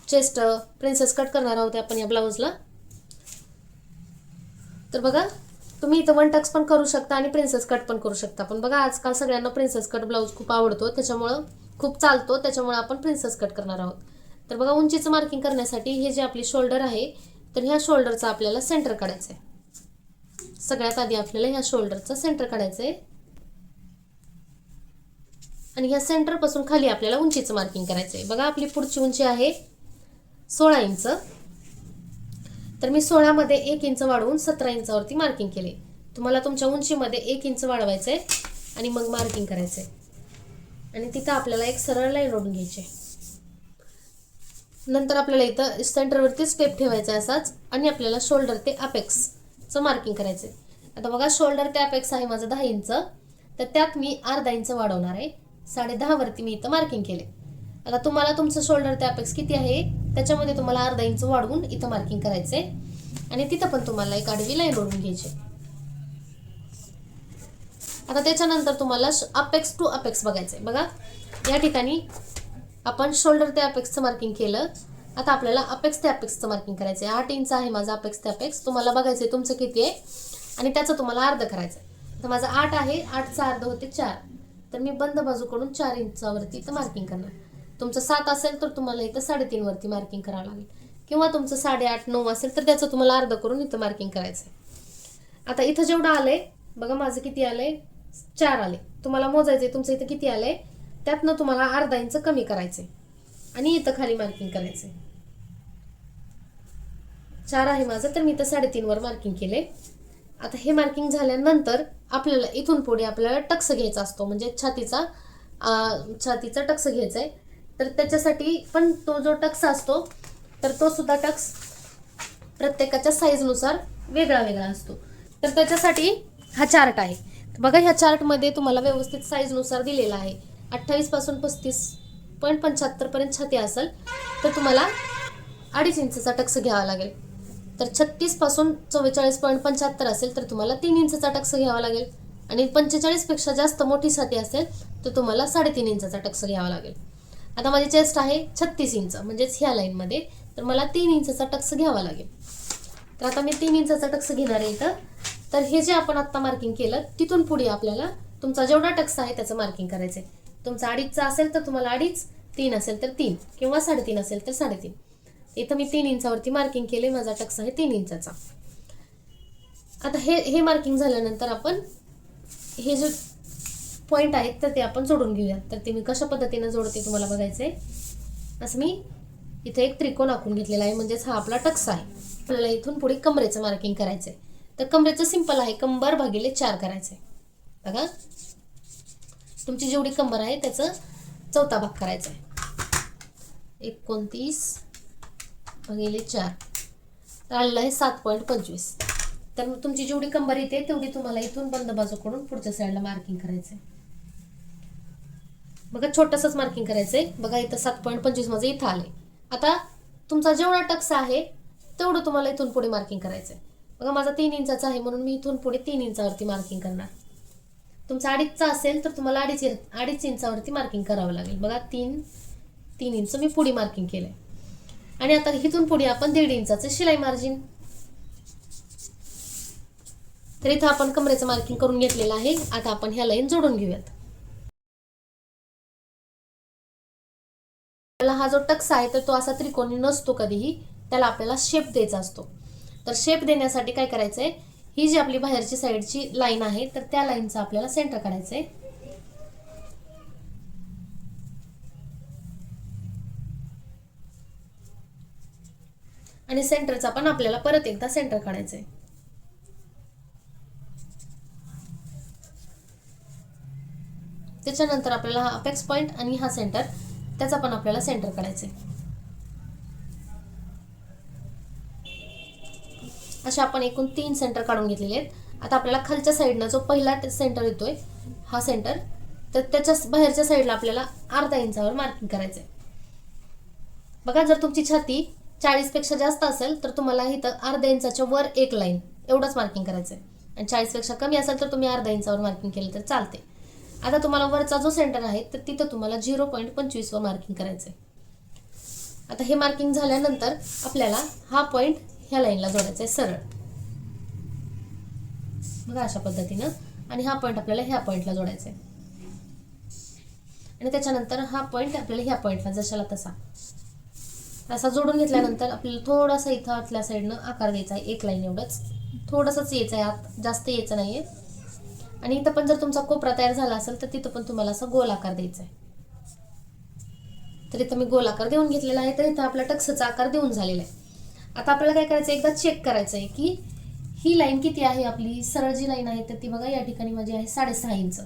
S1: चेस्ट प्रिन्सेस कट करणार आहोत आपण या ब्लाऊजला. तर बघा तुम्ही इथं वन टक्स पण करू शकता आणि प्रिन्सेस कट पण करू शकता. पण बघा आजकाल सगळ्यांना प्रिन्सेस कट ब्लाऊज खूप आवडतो, त्याच्यामुळं खूप चालतो, त्याच्यामुळे आपण प्रिन्सेस कट करणार आहोत. तर बघा उंचीचं मार्किंग करण्यासाठी हे जे आपली शोल्डर आहे तर ह्या शोल्डरचा आपल्याला सेंटर काढायचं आहे. सगळ्यात आधी आपल्याला ह्या शोल्डरचा सेंटर काढायचं आहे आणि ह्या सेंटर पासून खाली आपल्याला उंचीचं मार्किंग करायचं आहे. बघा आपली पुढची उंची आहे 16 इंच. तर मी 16 मध्ये 1 इंच वाढवून 17 इंचावरती मार्किंग केले. तुम्हाला तुमच्या उंचीमध्ये 1 इंच वाढवायचंय आणि मग मार्किंग करायचंय आणि तिथं आपल्याला एक सरळ लाईन ओढून घ्यायची. नंतर आपल्याला इथं सेंटरवरती स्टेप ठेवायचा असाच आणि आपल्याला शोल्डर ते अपेक्सचं मार्किंग करायचंय. आता बघा शोल्डर ते अपेक्स आहे माझं 10 इंच, तर त्यात मी अर्धा इंच वाढवणार आहे. 10.5 वरती मी इथं मार्किंग केले. आता तुम्हाला तुमचं शोल्डर ते अपेक्स किती आहे त्याच्यामध्ये तुम्हाला अर्धा इंच वाढवून इथं मार्किंग करायचंय आणि तिथं पण तुम्हाला एक आडवी लाईन ओढून घ्यायची. आता त्याच्यानंतर तुम्हाला अपेक्स टू अपेक्स बघायचंय. बघा या ठिकाणी आपण शोल्डर ते अपेक्सचं मार्किंग केलं. आता आपल्याला अपेक्स ते अपेक्सचं मार्किंग करायचंय. 8 इंच आहे माझं अपेक्स ते अपेक्स. तुम्हाला बघायचंय तुमचं किती आहे आणि त्याचं तुम्हाला अर्ध करायचंय. तर माझं 8 आहे, 8चा अर्ध होते 4. तर मी बंद बाजूकडून 4 इंचावरती इथं मार्किंग करणार. तुमचं 7 असेल तर तुम्हाला इथं 3.5 वरती मार्किंग करावं लागेल किंवा तुमचं 8.5 9 असेल तर त्याचं तुम्हाला अर्ध करून इथं मार्किंग करायचंय. आता इथं जेवढं आलंय बघा माझं किती आलंय 4 आले. तुम्हाला मोजायचंय तुमचं इथं किती आलंय त्यातनं तुम्हाला अर्धा इंच कमी करायचंय आणि इथं खाली मार्किंग करायचंय. 4 आहे माझं तर मी इथं 3.5 वर मार्किंग केले. आता हे मार्किंग झाल्यानंतर आपल्याला इथून पुढे आपल्याला टक्स घ्यायचा असतो, म्हणजे छातीचा टक्स घ्यायचा आहे. तर त्याच्यासाठी पण तो जो टक्स असतो तर तो सुद्धा टक्स प्रत्येकाच्या साईजनुसार वेगळा वेगळा असतो. तर त्याच्यासाठी हा चार्ट आहे. बघा ह्या चार्टमध्ये तुम्हाला व्यवस्थित साईजनुसार दिलेला आहे. 28 पासून 35.75 पर्यंत छाती असेल तर तुम्हाला 2.5 इंचचा टक्स घ्यावा लागेल. तर 36 पासून 44.75 असेल तर तुम्हाला 3 इंचचा टक्स घ्यावा लागेल आणि 45 पेक्षा जास्त मोठी छाती असेल तर तुम्हाला 3.5 इंचचा टक्स घ्यावा लागेल. आता माझी चेस्ट आहे 36 इंच म्हणजेच ह्या लाईनमध्ये, तर मला 3 इंचचा टक्स घ्यावा लागेल. तर आता मी 3 इंचचा टक्स घेणार आहे इथं. तर हे जे आपण आत्ता मार्किंग केलं तिथून पुढे आपल्याला तुमचा जेवढा टक्स आहे त्याचं मार्किंग करायचं आहे. तुमचा 2.5चा असेल तर तुम्हाला 2.5, 3 असेल तर 3 किंवा 3.5 असेल तर 3.5. इथं मी 3 इंचावरती मार्किंग केले. माझा टक्स आहे 3 इंचाचा. आता हे मार्किंग झाल्यानंतर आपण हे जे पॉईंट आहेत तर ते आपण जोडून घेऊयात. तर ते मी कशा पद्धतीने जोडते तुम्हाला बघायचंय. असं मी इथे एक त्रिकोण आखून घेतलेला आहे, म्हणजेच हा आपला टक्स आहे. आपल्याला इथून पुढे कमरेचं मार्किंग करायचंय. तर कमरेचं सिंपल आहे, कंबर भागिले 4 करायचंय. बघा तुमची जेवढी कंबर आहे त्याचं 4था भाग करायचा आहे. 29 भागिले 4 तर आलेलं आहे 7.25. तर तुमची जेवढी कंबर येते तेवढी तुम्हाला इथून बंद बाजूकडून पुढच्या साईडला मार्किंग करायचंय. बघा छोटंसंच मार्किंग करायचंय. बघा इथं 7.25 माझं इथं आले. आता तुमचा जेवढा टक्स आहे तेवढं तुम्हाला इथून पुढे मार्किंग करायचंय. बघा माझा 3 इंचाचा आहे म्हणून मी इथून पुढे 3 इंचावरती मार्किंग करणार. तुमचा 2.5चा असेल तर तुम्हाला 2.5 इंचावरती मार्किंग करावं लागेल. बघा 3 इंच मी पुढे मार्किंग केलंय. आणि आता इथून पुढे आपण 1.5 इंचाचं शिलाई मार्जिन. तर इथं आपण कमरेचं मार्किंग करून घेतलेलं आहे. आता आपण ह्या लाईन जोडून घेऊयात. हा जो टक्स आहे तर तो असा त्रिकोणी नसतो कधीही, त्याला आपल्याला शेप द्यायचा असतो. तर शेप देण्यासाठी काय करायचंय, ही जी आपली बाहेरची साईडची लाईन आहे तर त्या लाईनचं आपल्याला सेंटर काढायचंय. आणि सेंटरचा पण आपल्याला परत एकदा सेंटर काढायचंय. त्याच्यानंतर आपल्याला हा अपेक्स पॉइंट आणि हा सेंटर त्याचा पण आपल्याला सेंटर काढायचंय. अशा आपण एकूण 3 सेंटर काढून घेतलेले आहेत. आता आपल्याला खालच्या साईडनं जो पहिला सेंटर येतोय हा सेंटर तर त्याच्या बाहेरच्या साईडला आपल्याला अर्धा इंचावर मार्किंग करायचंय. बघा जर तुमची छाती 40 पेक्षा जास्त असेल तर तुम्हाला इथं अर्ध्या इंचाच्या वर एक लाईन एवढंच मार्किंग करायचंय. आणि 40 पेक्षा कमी असेल तर तुम्ही अर्धा इंचावर मार्किंग केलं तर चालते. आता तुम्हाला वरचा जो सेंटर आहे तर तिथं तुम्हाला 0.25 वर मार्किंग करायचंय. आता हे मार्किंग झाल्यानंतर आपल्याला हा पॉइंट ह्या लाईनला जोडायचा आहे सरळ. बघा अशा पद्धतीनं. आणि हा पॉइंट आपल्याला ह्या पॉइंटला जोडायचा आहे. आणि त्याच्यानंतर हा पॉइंट आपल्याला ह्या पॉइंटला जशाला तसा असा जोडून घेतल्यानंतर आपल्याला थोडासा इथं आतल्या साईडनं आकार द्यायचा आहे. एक लाईन एवढंच थोडंसंच यायचं आहे आत, जास्त यायचं नाहीये. आणि इथं पण जर तुमचा कोपरा तयार झाला असेल तर तिथं पण तुम्हाला असा गोल आकार द्यायचा आहे. तर इथं मी गोल आकार देऊन घेतलेला आहे. तर इथं आपला टक्सचा आकार देऊन झालेला आहे. आता आपल्याला काय करायचं, एकदा चेक करायचं आहे की ही लाईन किती आहे. आपली सरळ जी लाईन आहे तर ती बघा या ठिकाणी माझी आहे 6.5 इंच.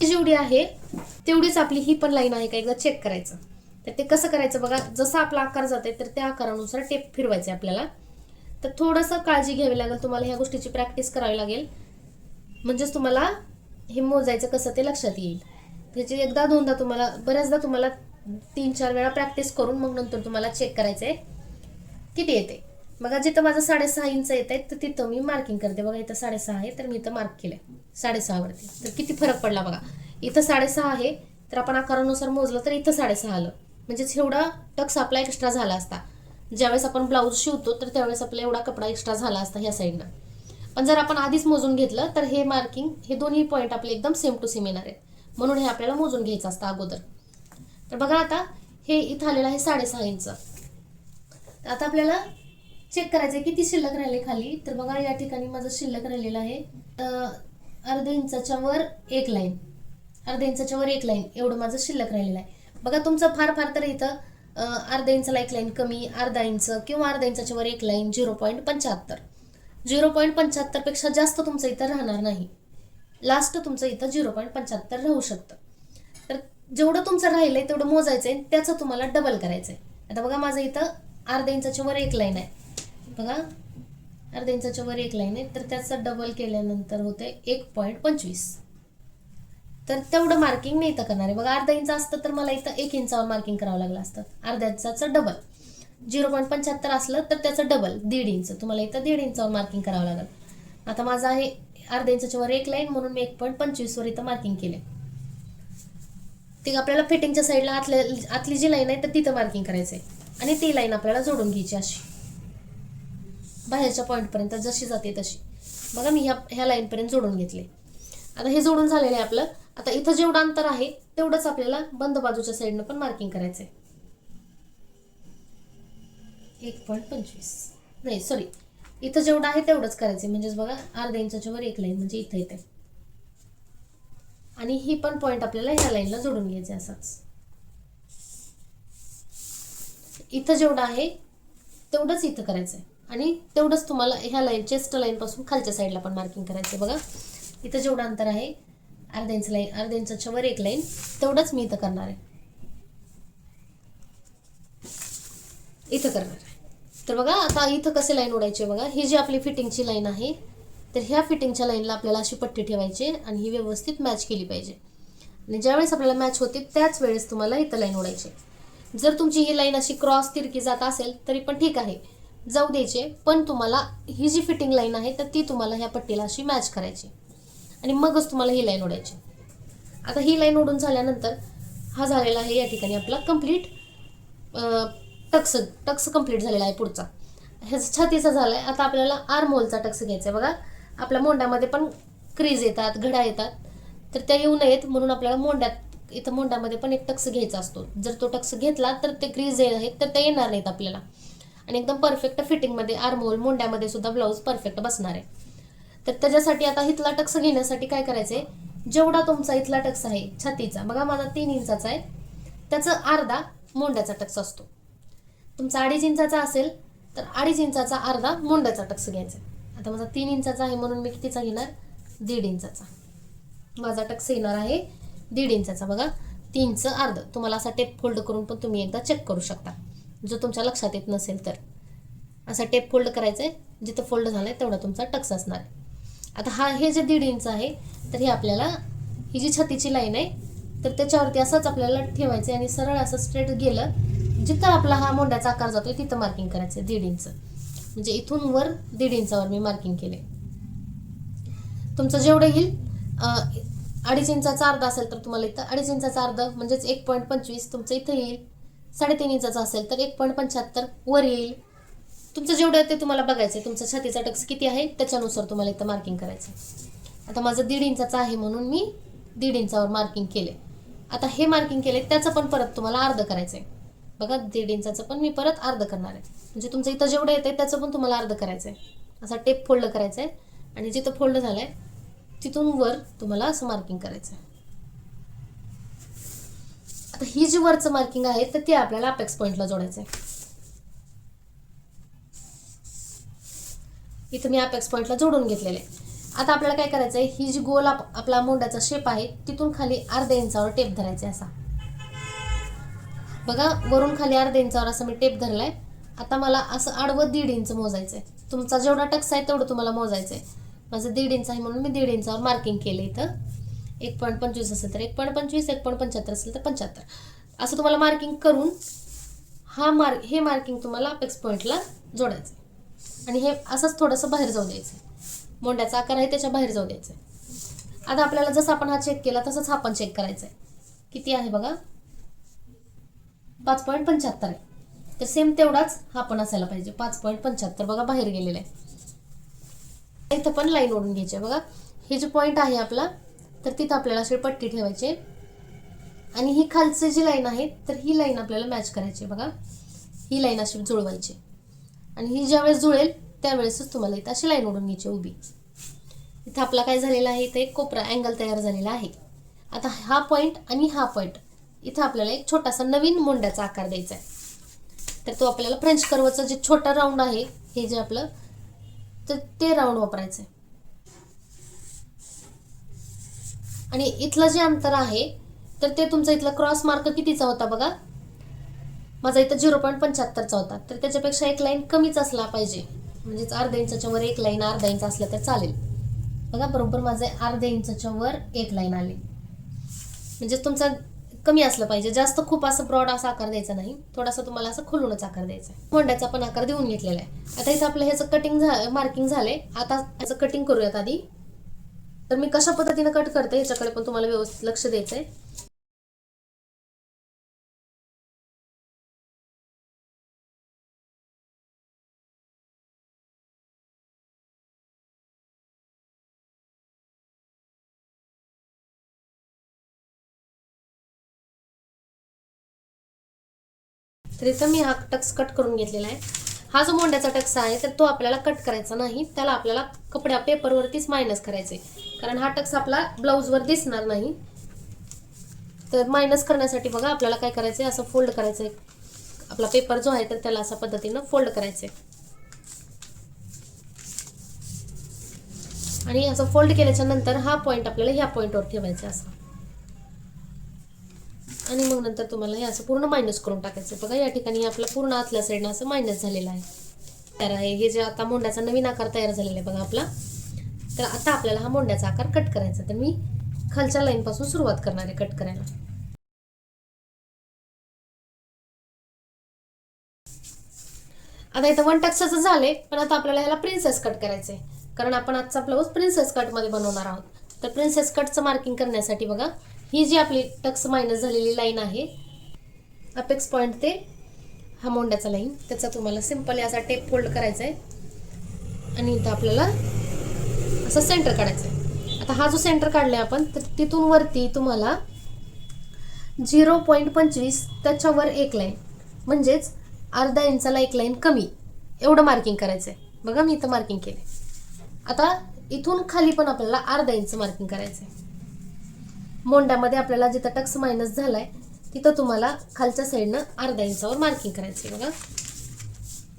S1: जेवढी आहे तेवढीच आपली ही पण लाईन आहे का एकदा चेक करायचं. तर ते कसं करायचं बघा, जसा आपला आकार जाते तर त्या आकारानुसार टेप फिरवायचे आपल्याला. तर थोडंसं काळजी घ्यावी लागेल तुम्हाला, ह्या गोष्टीची प्रॅक्टिस करावी लागेल. म्हणजेच तुम्हाला हे मोजायचं कसं ते लक्षात येईल. त्याची एकदा दोनदा तुम्हाला, बऱ्याचदा तुम्हाला 3-4 वेळा प्रॅक्टिस करून मग नंतर तुम्हाला चेक करायचंय किती येते. बघा जिथं माझं 6.5 इंच येत आहे तर तिथं मी मार्किंग करते. बघा इथं 6.5 आहे तर मी इथं मार्क केलंय 6.5 वरती. तर किती फरक पडला बघा. इथं 6.5 आहे तर आपण आकारानुसार मोजलं तर इथं 6.5 आलं. म्हणजेच एवढा टक्स आपला एक्स्ट्रा झाला असता. ज्यावेळेस आपण ब्लाऊज शिवतो तर त्यावेळेस आपला एवढा कपडा एक्स्ट्रा झाला असता ह्या साईडनं. पण जर आपण आधीच मोजून घेतलं तर हे मार्किंग, हे दोन्ही पॉईंट आपले एकदम सेम टू सेम येणार आहेत. म्हणून हे आपल्याला मोजून घ्यायचं असतं अगोदर. तर बघा आता हे इथं आलेलं आहे 6.5 इंच. आता आपल्याला चेक करायचं किती शिल्लक राहिले खाली. तर बघा या ठिकाणी माझं शिल्लक राहिलेलं आहे अर्ध्या इंचाच्या वर एक लाईन, अर्ध्या इंचाच्या वर एक लाईन एवढं माझं शिल्लक राहिलेलं आहे. बघा तुमचं फार फार तर इथं अर्ध्या इंचाला एक लाईन कमी, अर्धा इंच किंवा अर्ध्या इंचाच्या वर एक लाईन 0.75. 0.75 पेक्षा जास्त तुमचं इथं राहणार नाही. लास्ट तुमचं इथं 0.75 राहू शकतं. तर जेवढं तुमचं राहिलंय तेवढं मोजायचंय, त्याचं तुम्हाला डबल करायचंय. आता बघा माझं इथं अर्ध्या इंचाच्या वर एक लाईन आहे. बघा अर्ध्या इंचाच्या वर एक लाईन आहे तर त्याचं डबल केल्यानंतर होते 1.25. तर तेवढं मार्किंग नाही इथं करणार आहे. बघा अर्धा इंच असतं तर मला इथं 1 इंचावर मार्किंग करावं लागलं असतं. अर्ध्या इंचाचं डबल. 0.75 असलं तर त्याचं डबल 1.5 इंच तुम्हाला इथं 1.5 इंचावर मार्किंग करावं लागेल. आता माझं आहे अर्ध्या इंचाच्या वर एक लाईन म्हणून मी 1.25 वर इथं मार्किंग केले. ते आपल्याला फिटिंगच्या साईडला आतली जी लाईन आहे तर तिथं मार्किंग करायचंय. आणि ती लाईन आपल्याला जोडून घ्यायची अशी बाहेरच्या पॉईंटपर्यंत जशी जाते तशी. बघा मी ह्या लाईनपर्यंत जोडून घेतले. आता हे जोडून झालेलं आहे आपलं. आता इथं जेवढं अंतर आहे तेवढंच आपल्याला बंद बाजूच्या साईडनं पण मार्किंग करायचंय. 1.25 नाही सॉरी, इथं जेवढं आहे तेवढंच करायचंय. म्हणजेच बघा अर्ध्या इंचाच्या वर एक लाईन म्हणजे इथं येते. आणि ही पण पॉईंट आपल्याला ह्या लाईनला जोडून घ्यायचे असंच. इथं जेवढं आहे तेवढंच इथं करायचंय. आणि तेवढंच तुम्हाला ह्या लाईन चेस्ट लाईन पासून खालच्या साईडला पण मार्किंग करायचंय. बघा इथं जेवढं अंतर आहे अर्ध्या इंच लाईन, अर्ध्या इंचाच्या वर एक लाईन तेवढंच मी इथं करणार आहे, इथं करणार आहे. तर बघा आता इथं कसे लाईन ओढायचे. बघा ही जी आपली फिटिंगची लाईन आहे तर ह्या फिटिंगच्या लाईनला आपल्याला अशी पट्टी ठेवायची आणि ही व्यवस्थित मॅच केली पाहिजे. आणि ज्यावेळेस आपल्याला मॅच होते त्याच वेळेस तुम्हाला इथं लाईन ओढायची. जर तुमची ही लाईन अशी क्रॉस तिरकी जात असेल तरी पण ठीक आहे, जाऊ द्यायचे. पण तुम्हाला ही जी फिटिंग लाईन आहे तर ती तुम्हाला ह्या पट्टीला अशी मॅच करायची आणि मगच तुम्हाला ही लाईन ओढायची. आता ही लाईन ओढून झाल्यानंतर हा झालेला आहे या ठिकाणी आपला कंप्लीट टक्स कंप्लीट झालेला आहे. पुढचा ह्याचा छातीचा झालाय. आता आपल्याला आर्म होलचा टक्स घ्यायचा आहे. बघा आपल्या मोंड्यामध्ये पण क्रीज येतात, घड्या येतात, तर त्या येऊ नयेत म्हणून आपल्याला इथं मोंड्यामध्ये पण एक टक्स घ्यायचा असतो. जर तो टक्स घेतला तर ते क्रीज आहेत तर ते येणार नाहीत आपल्याला. आणि एकदम परफेक्ट फिटिंगमध्ये आर्म होल मोंड्यामध्ये सुद्धा ब्लाऊज परफेक्ट बसणार आहे. तर त्याच्यासाठी आता इथला टक्स घेण्यासाठी काय करायचंय, जेवढा तुमचा इथला टक्स आहे छातीचा, बघा माझा 3 इंचाचा आहे, त्याचं अर्धा मोंड्याचा टक्स असतो. तुमचा 2.5 इंचाचा असेल तर 2.5 इंचाचा अर्धा मोंड्याचा टक्स घ्यायचा. आता माझा 3 इंचाचा आहे म्हणून मी कितीचा घेणार, 1.5 इंचाचा माझा टक्स येणार आहे, 1.5 इंचाचा. बघा 3चं अर्ध. तुम्हाला असा टेप फोल्ड करून पण तुम्ही एकदा चेक करू शकता. जो तुमच्या लक्षात येत नसेल तर असा टेप फोल्ड करायचा आहे, जिथं फोल्ड झालाय तेवढा तुमचा टक्स असणार आहे. आता हे जे 1.5 इंच आहे तर हे आपल्याला ही जी छातीची लाईन आहे तर त्याच्यावरती असंच आपल्याला ठेवायचं आणि सरळ असं स्ट्रेट गेलं, जिथं आपला हा मोंड्याचा आकार जातोय तिथं मार्किंग करायचं 1.5 इंच. म्हणजे इथून वर 1.5 इंचावर मी मार्किंग केले. तुमचं जेवढं येईल 2.5 इंचाचा अर्धा असेल तर तुम्हाला इथं 2.5 इंचाचा अर्धा म्हणजेच 1.25 तुमचं इथं येईल. 3.5 इंचाचा असेल तर 1.75 वर येईल. तुमचं जेवढं आहे ते तुम्हाला बघायचं आहे. तुमचा छातीचा टक्स किती आहे त्याच्यानुसार तुम्हाला इथं मार्किंग करायचं. आता माझं 1.5 इंचाचा आहे म्हणून मी 1.5 इंचावर मार्किंग केले. आता हे मार्किंग केले त्याचं पण परत तुम्हाला अर्ध करायचं आहे. बघा 1.5 इंचाचं पण मी परत अर्ध करणार आहे. म्हणजे तुमचं इथं जेवढं येतं त्याचं पण तुम्हाला अर्ध करायचं आहे. असा टेप फोल्ड करायचा आहे आणि जिथं फोल्ड झालं आहे तिथून वर तुम्हाला असं मार्किंग करायचं आहे. आता ही जी वरचं मार्किंग आहे तर ते आपल्याला अपेक्स पॉईंटला जोडायचं आहे. इथं मी अपेक्स पॉईंटला जोडून घेतलेलं आहे. आता आपल्याला काय करायचं आहे, ही जी गोल आपला मोंड्याचा शेप आहे तिथून खाली अर्ध्या इंचावर टेप धरायचा असा. बघा वरून खाली अर्ध्या इंचावर असं मी टेप धरलाय. आता मला असं आडवं 1.5 इंच मोजायचंय. तुमचा जेवढा टक्स आहे तेवढं तुम्हाला मोजायचंय. माझं 1.5 इंच आहे म्हणून मी 1.5 इंचावर मार्किंग केलं. इथं 1.25 असेल तर 1.25, 1.75 असेल तर 75 असं तुम्हाला मार्किंग करून हे मार्किंग तुम्हाला अपेक्स पॉईंटला जोडायचं आणि हे असंच थोडंसं बाहेर जाऊ द्यायचं. मोंड्याचा आकार आहे त्याच्या बाहेर जाऊ द्यायचं. आता आपल्याला जसं आपण हा चेक केला तसंच हा पण चेक करायचा आहे. किती आहे बघा 5.75 आहे. तर सेम तेवढाच हा पण असायला पाहिजे 5.75. बघा बाहेर गेलेला आहे. इथं पण लाईन ओढून घ्यायची. बघा हे जे पॉईंट आहे आपला तर तिथं आपल्याला अशी पट्टी ठेवायची आणि ही खालची जी लाईन आहे तर ही लाईन आपल्याला मॅच करायची. बघा ही लाईन अशी जुळवायची आणि ही ज्यावेळेस जुळेल त्यावेळेसच तुम्हाला इथं अशी लाईन ओढून घ्यायची उभी. इथं आपला काय झालेला आहे, इथं एक कोपरा अँगल तयार झालेला आहे. आता हा पॉईंट आणि हा पॉईंट इथं आपल्याला एक छोटासा नवीन मोंड्याचा आकार द्यायचा आहे. तर तो आपल्याला फ्रेंच कर्वचं जे छोटा राऊंड आहे हे जे आपलं तर ते राऊंड वापरायचं आहे. आणि इथलं जे अंतर आहे तर ते तुमचा इथला क्रॉस मार्क कितीचा होता बघा, माझा इथं 0.75चा होता. तर त्याच्यापेक्षा एक लाईन कमीच असला पाहिजे. म्हणजेच अर्ध्या इंचाच्या वर एक लाईन अर्धा इंच असलं तर चालेल. बघा बरोबर माझे अर्ध्या इंचाच्या वर एक लाईन आली. म्हणजे तुमचा कमी असलं पाहिजे. जास्त खूप असं ब्रॉड असा आकार द्यायचा नाही. थोडासा तुम्हाला असं खोलूनच आकार द्यायचा आहे. मोंड्याचा पण आकार देऊन घेतलेला आहे. आता इथं आपलं ह्याचं कटिंग मार्किंग झालंय. आता ह्याचं कटिंग करूयात आधी. तर मी कशा पद्धतीने कट करते ह्याच्याकडे पण तुम्हाला व्यवस्थित लक्ष द्यायचंय. तर इथं मी हा टक्स कट करून घेतलेला आहे. हा जो मोंड्याचा टक्स आहे तर तो आपल्याला कट करायचा नाही. त्याला आपल्याला कपड्या पेपरवरतीच मायनस करायचे. कारण हा टक्स आपला ब्लाऊजवर दिसणार नाही. तर मायनस करण्यासाठी बघा आपल्याला काय करायचंय, असं फोल्ड करायचंय. आपला पेपर जो आहे तर त्याला अशा पद्धतीनं फोल्ड करायचंय. आणि असं फोल्ड केल्याच्या नंतर हा पॉईंट आपल्याला ह्या पॉईंटवर ठेवायचा असं. आणि मग नंतर तुम्हाला हे असं पूर्ण मायनस करून टाकायचं. बघा या ठिकाणी आपला पूर्ण आतल्या साईडनं असं मायनस झालेलं आहे. तर हे जे आता मोंड्याचा नवीन आकार तयार झालेला आहे बघा आपला. तर आता आपल्याला हा मोंड्याचा आकार कट करायचा. तर मी खालच्या लाईन पासून सुरुवात करणार आहे कट करायला. आता इथं 1 टक्साचं झालंय, पण आता आपल्याला ह्याला प्रिन्सेस कट करायचंय. कारण आपण आजचा ब्लाऊज प्रिन्सेस कट मध्ये बनवणार आहोत. तर प्रिन्सेस कटचं मार्किंग करण्यासाठी बघा ही जी आपली टक्स मायनस झालेली लाईन आहे अपेक्स पॉईंट ते हा मोंड्याचा लाईन, त्याचा तुम्हाला सिंपली असा टेप फोल्ड करायचा आहे आणि इथं आपल्याला असं सेंटर काढायचं आहे. आता हा जो सेंटर काढलाय आपण तर तिथून वरती तुम्हाला 0.25 त्याच्यावर एक लाईन म्हणजेच अर्धा इंचाला एक लाईन कमी एवढं मार्किंग करायचं आहे. बघा मी इथं मार्किंग केले. आता इथून खाली पण आपल्याला अर्धा इंच मार्किंग करायचं आहे. मोंड्यामध्ये आपल्याला जिथं टक्स मायनस झालाय तिथं तुम्हाला खालच्या साईडनं अर्धा इंचावर मार्किंग करायचं आहे. बघा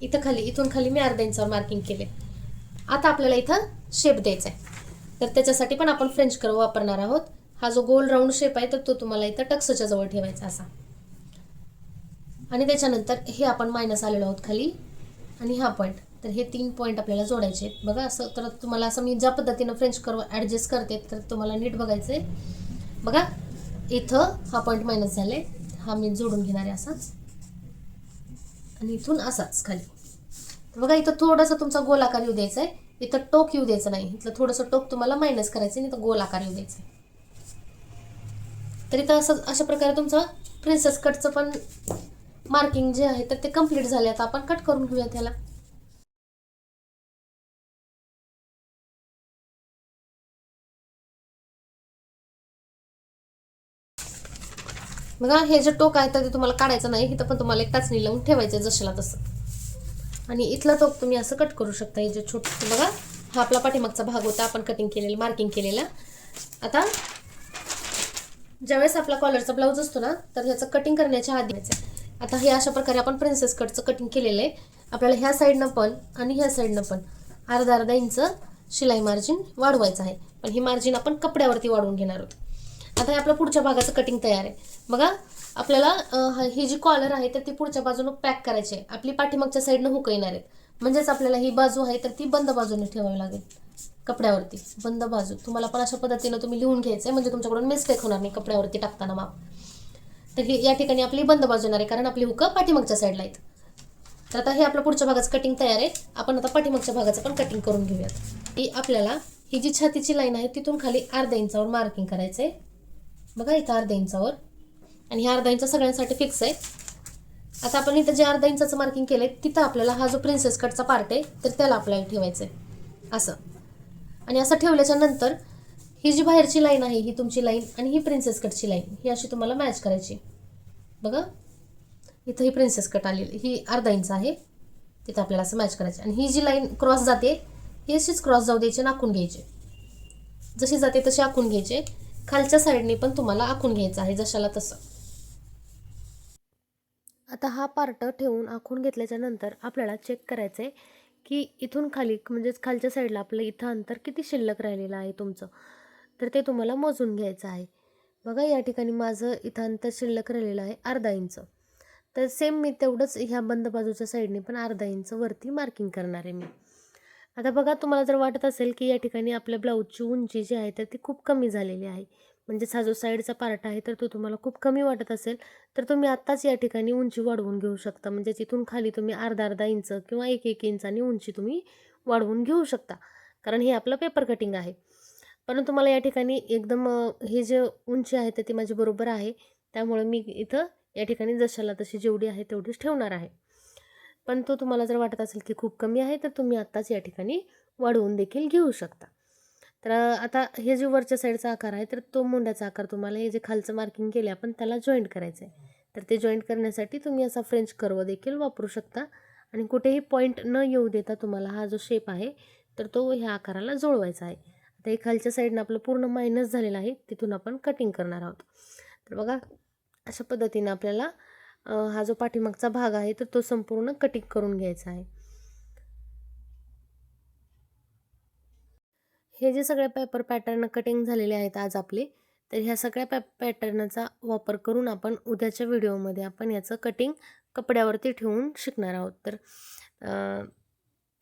S1: इथं खाली इथून खाली मी अर्धा इंचावर मार्किंग केले. आता आपल्याला इथं शेप द्यायचा आहे. तर त्याच्यासाठी पण आपण फ्रेंच कर्व वापरणार आहोत. हा जो गोल राऊंड शेप आहे तर तो तुम्हाला इथं टक्सच्या जवळ ठेवायचा असा. आणि त्याच्यानंतर हे आपण मायनस आलेलो आहोत खाली आणि हा पॉईंट. तर हे 3 पॉईंट आपल्याला जोडायचे आहेत. बघा असं तर तुम्हाला असं मी ज्या पद्धतीनं फ्रेंच कर्व ॲडजस्ट करते तर तुम्हाला नीट बघायचं आहे. बघा इथं हा पॉईंट मायनस झाले, हा मी जोडून घेणार आहे असाच आणि इथून असाच खाली. बघा इथं थोडंसं तुमचा गोलाकार येऊ द्यायचा आहे, इथं टोक येऊ द्यायचं नाही. इथलं थोडंसं टोक तुम्हाला मायनस करायचं आणि इथं गोलाकार येऊ द्यायचं आहे. तर इथं असं अशा प्रकारे तुमचं प्रिन्सेस कटचं पण मार्किंग जे आहे तर ते कम्प्लीट झाले. आता आपण कट करून घेऊया त्याला. बघा हे जे टोक आहे तर ते तुम्हाला काढायचं नाही, इथं पण तुम्हाला एक टाचणी लावून ठेवायचं जशाला तसं. आणि इथलं टोक तुम्ही असं कट करू शकता. हे जे छोटं बघा हा आपला पाठीमागचा भाग होता आपण कटिंग केलेला, मार्किंग केलेला. आता ज्यावेळेस आपला कॉलरचा ब्लाऊज असतो ना तर ह्याचं कटिंग करण्याच्या आधी आता हे अशा प्रकारे आपण प्रिन्सेस कटचं कटिंग केलेलं आहे. आपल्याला ह्या साईडनं पण आणि ह्या साईडनं पण अर्धा अर्धा इंच शिलाई मार्जिन वाढवायचं आहे. पण ही मार्जिन आपण कपड्यावरती वाढवून घेणार आहोत. आता हे आपलं पुढच्या भागाचं कटिंग तयार आहे. बघा आपल्याला ही जी कॉलर आहे तर ती पुढच्या बाजूनं पॅक करायची आहे. आपली पाठीमागच्या साईडनं हुक येणार आहेत, म्हणजेच आपल्याला ही बाजू आहे तर ती बंद बाजूने ठेवावी लागेल कपड्यावरती. बंद बाजू तुम्हाला पण अशा पद्धतीनं तुम्ही लिहून घ्यायचं आहे, म्हणजे तुमच्याकडून मिस्टेक होणार नाही कपड्यावरती टाकताना माप. तर ही या ठिकाणी आपली बंद बाजू येणार आहे कारण आपली हुक पाठीमागच्या साईडला आहेत. तर आता हे आपलं पुढच्या भागाचं कटिंग तयार आहे. आपण आता पाठीमागच्या भागाचं पण कटिंग करून घेऊयात. ही आपल्याला ही जी छातीची लाईन आहे तिथून खाली अर्ध्या इंचावर मार्किंग करायचं आहे. बघा इथं अर्ध्या इंचावर, आणि हे अर्धा इंच सगळ्यांसाठी फिक्स आहे. आता आपण इथं जे अर्धा इंचाचं मार्किंग केलं आहे तिथं आपल्याला हा जो प्रिन्सेस कटचा पार्ट आहे तर त्याला आपल्याला ठेवायचं आहे असं. आणि असं ठेवल्याच्या नंतर ही जी बाहेरची लाईन आहे ही तुमची लाईन आणि ही प्रिन्सेस कटची लाईन ही अशी तुम्हाला मॅच करायची. बघा इथं ही प्रिन्सेस कट आलेली ही अर्धा इंच आहे, तिथं आपल्याला असं मॅच करायचं. आणि ही जी लाईन क्रॉस जाते ही अशीच क्रॉस जाऊ द्यायची आणि आखून घ्यायची. जशी जाते तशी आखून घ्यायचे. खालच्या साईडने पण तुम्हाला आखून घ्यायचं आहे जशाला तसं. आता हा पार्ट ठेवून आखून घेतल्याच्या नंतर आपल्याला चेक करायचं आहे की इथून खाली म्हणजेच खालच्या साईडला आपलं इथं अंतर किती शिल्लक राहिलेलं आहे तुमचं, तर ते तुम्हाला मोजून घ्यायचं आहे. बघा या ठिकाणी माझं इथं अंतर शिल्लक राहिलेलं आहे अर्धा इंच. तर सेम मी तेवढंच ह्या बंद बाजूच्या साईडने पण अर्धा इंच वरती मार्किंग करणार आहे मी. आता बघा तुम्हाला जर वाटत असेल की या ठिकाणी आपल्या ब्लाऊजची उंची जी आहे तर ती खूप कमी झालेली आहे, म्हणजेच हा जो साईडचा पार्ट आहे तर तो तुम्हाला खूप कमी वाटत असेल तर तुम्ही आत्ताच या ठिकाणी उंची वाढवून घेऊ शकता. म्हणजे तिथून खाली तुम्ही अर्धा अर्धा इंच किंवा एक एक इंचानी उंची तुम्ही वाढवून घेऊ शकता, कारण हे आपलं पेपर कटिंग आहे. परंतु मला या ठिकाणी एकदम हे जे उंची आहे तर ती माझी बरोबर आहे, त्यामुळे मी इथं या ठिकाणी जशाला तशी जेवढी आहे तेवढीच ठेवणार आहे. पण तो तुम्हाला जर वाटत असेल की खूप कमी आहे तर तुम्ही आत्ताच या ठिकाणी वाढवून देखील घेऊ शकता. तर आता हे जे वरच्या साईडचा आकार आहे तर तो मुंड्याचा आकार तुम्हाला हे जे खालचं मार्किंग केले आपण त्याला जॉईंट करायचं आहे. तर ते जॉईंट करण्यासाठी तुम्ही असा फ्रेंच कर्व देखील वापरू शकता आणि कुठेही पॉईंट न येऊ देता तुम्हाला हा जो शेप आहे तर तो ह्या आकाराला जुळवायचा आहे. आता हे खालच्या साईडनं आपलं पूर्ण मायनस झालेलं आहे, तिथून आपण कटिंग करणार आहोत. तर बघा अशा पद्धतीनं आपल्याला हा जो पाठीमागचा भाग आहे तर तो संपूर्ण कटिंग करून घ्यायचा आहे. हे जे सगळे पेपर पॅटर्न कटिंग झालेले आहेत आज आपले, तर ह्या सगळ्या पॅटर्नचा वापर करून आपण उद्याच्या व्हिडिओमध्ये आपण याचं कटिंग कपड्यावरती ठेवून शिकणार आहोत.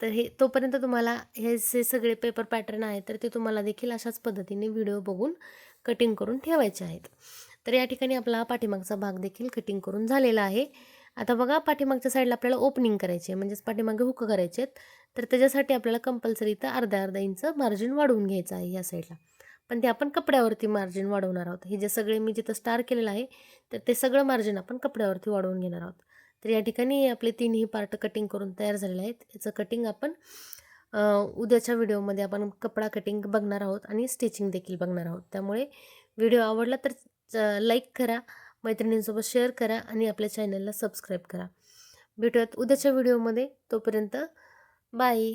S1: तर हे तोपर्यंत तुम्हाला हे जे सगळे पेपर पॅटर्न आहेत तर ते तुम्हाला देखील अशाच पद्धतीने व्हिडिओ बघून कटिंग करून ठेवायचे आहेत. तर या ठिकाणी आपला पाठीमागचा भाग देखील कटिंग करून झालेला आहे. आता बघा पाठीमागच्या साईडला आपल्याला ओपनिंग करायची आहे, म्हणजेच पाठीमागे हुक करायचे आहेत. तर त्याच्यासाठी आपल्याला कंपल्सरी इथं अर्धा अर्धा इंच मार्जिन वाढवून घ्यायचं आहे या साईडला. पण ते आपण कपड्यावरती मार्जिन वाढवणार आहोत. हे जे सगळे मी जिथं स्टार केलेलं आहे तर ते सगळं मार्जिन आपण कपड्यावरती वाढवून घेणार आहोत. तर या ठिकाणी आपले तिन्ही पार्ट कटिंग करून तयार झालेले आहेत. याचं कटिंग आपण उद्याच्या व्हिडिओमध्ये आपण कपडा कटिंग बघणार आहोत आणि स्टिचिंग देखील बघणार आहोत. त्यामुळे व्हिडिओ आवडला तर लाईक करा, मैत्रिणींसोबत शेअर करा आणि आपल्या चॅनलला सबस्क्राईब करा. भेटूयात उद्याच्या व्हिडिओमध्ये. तोपर्यंत बाय.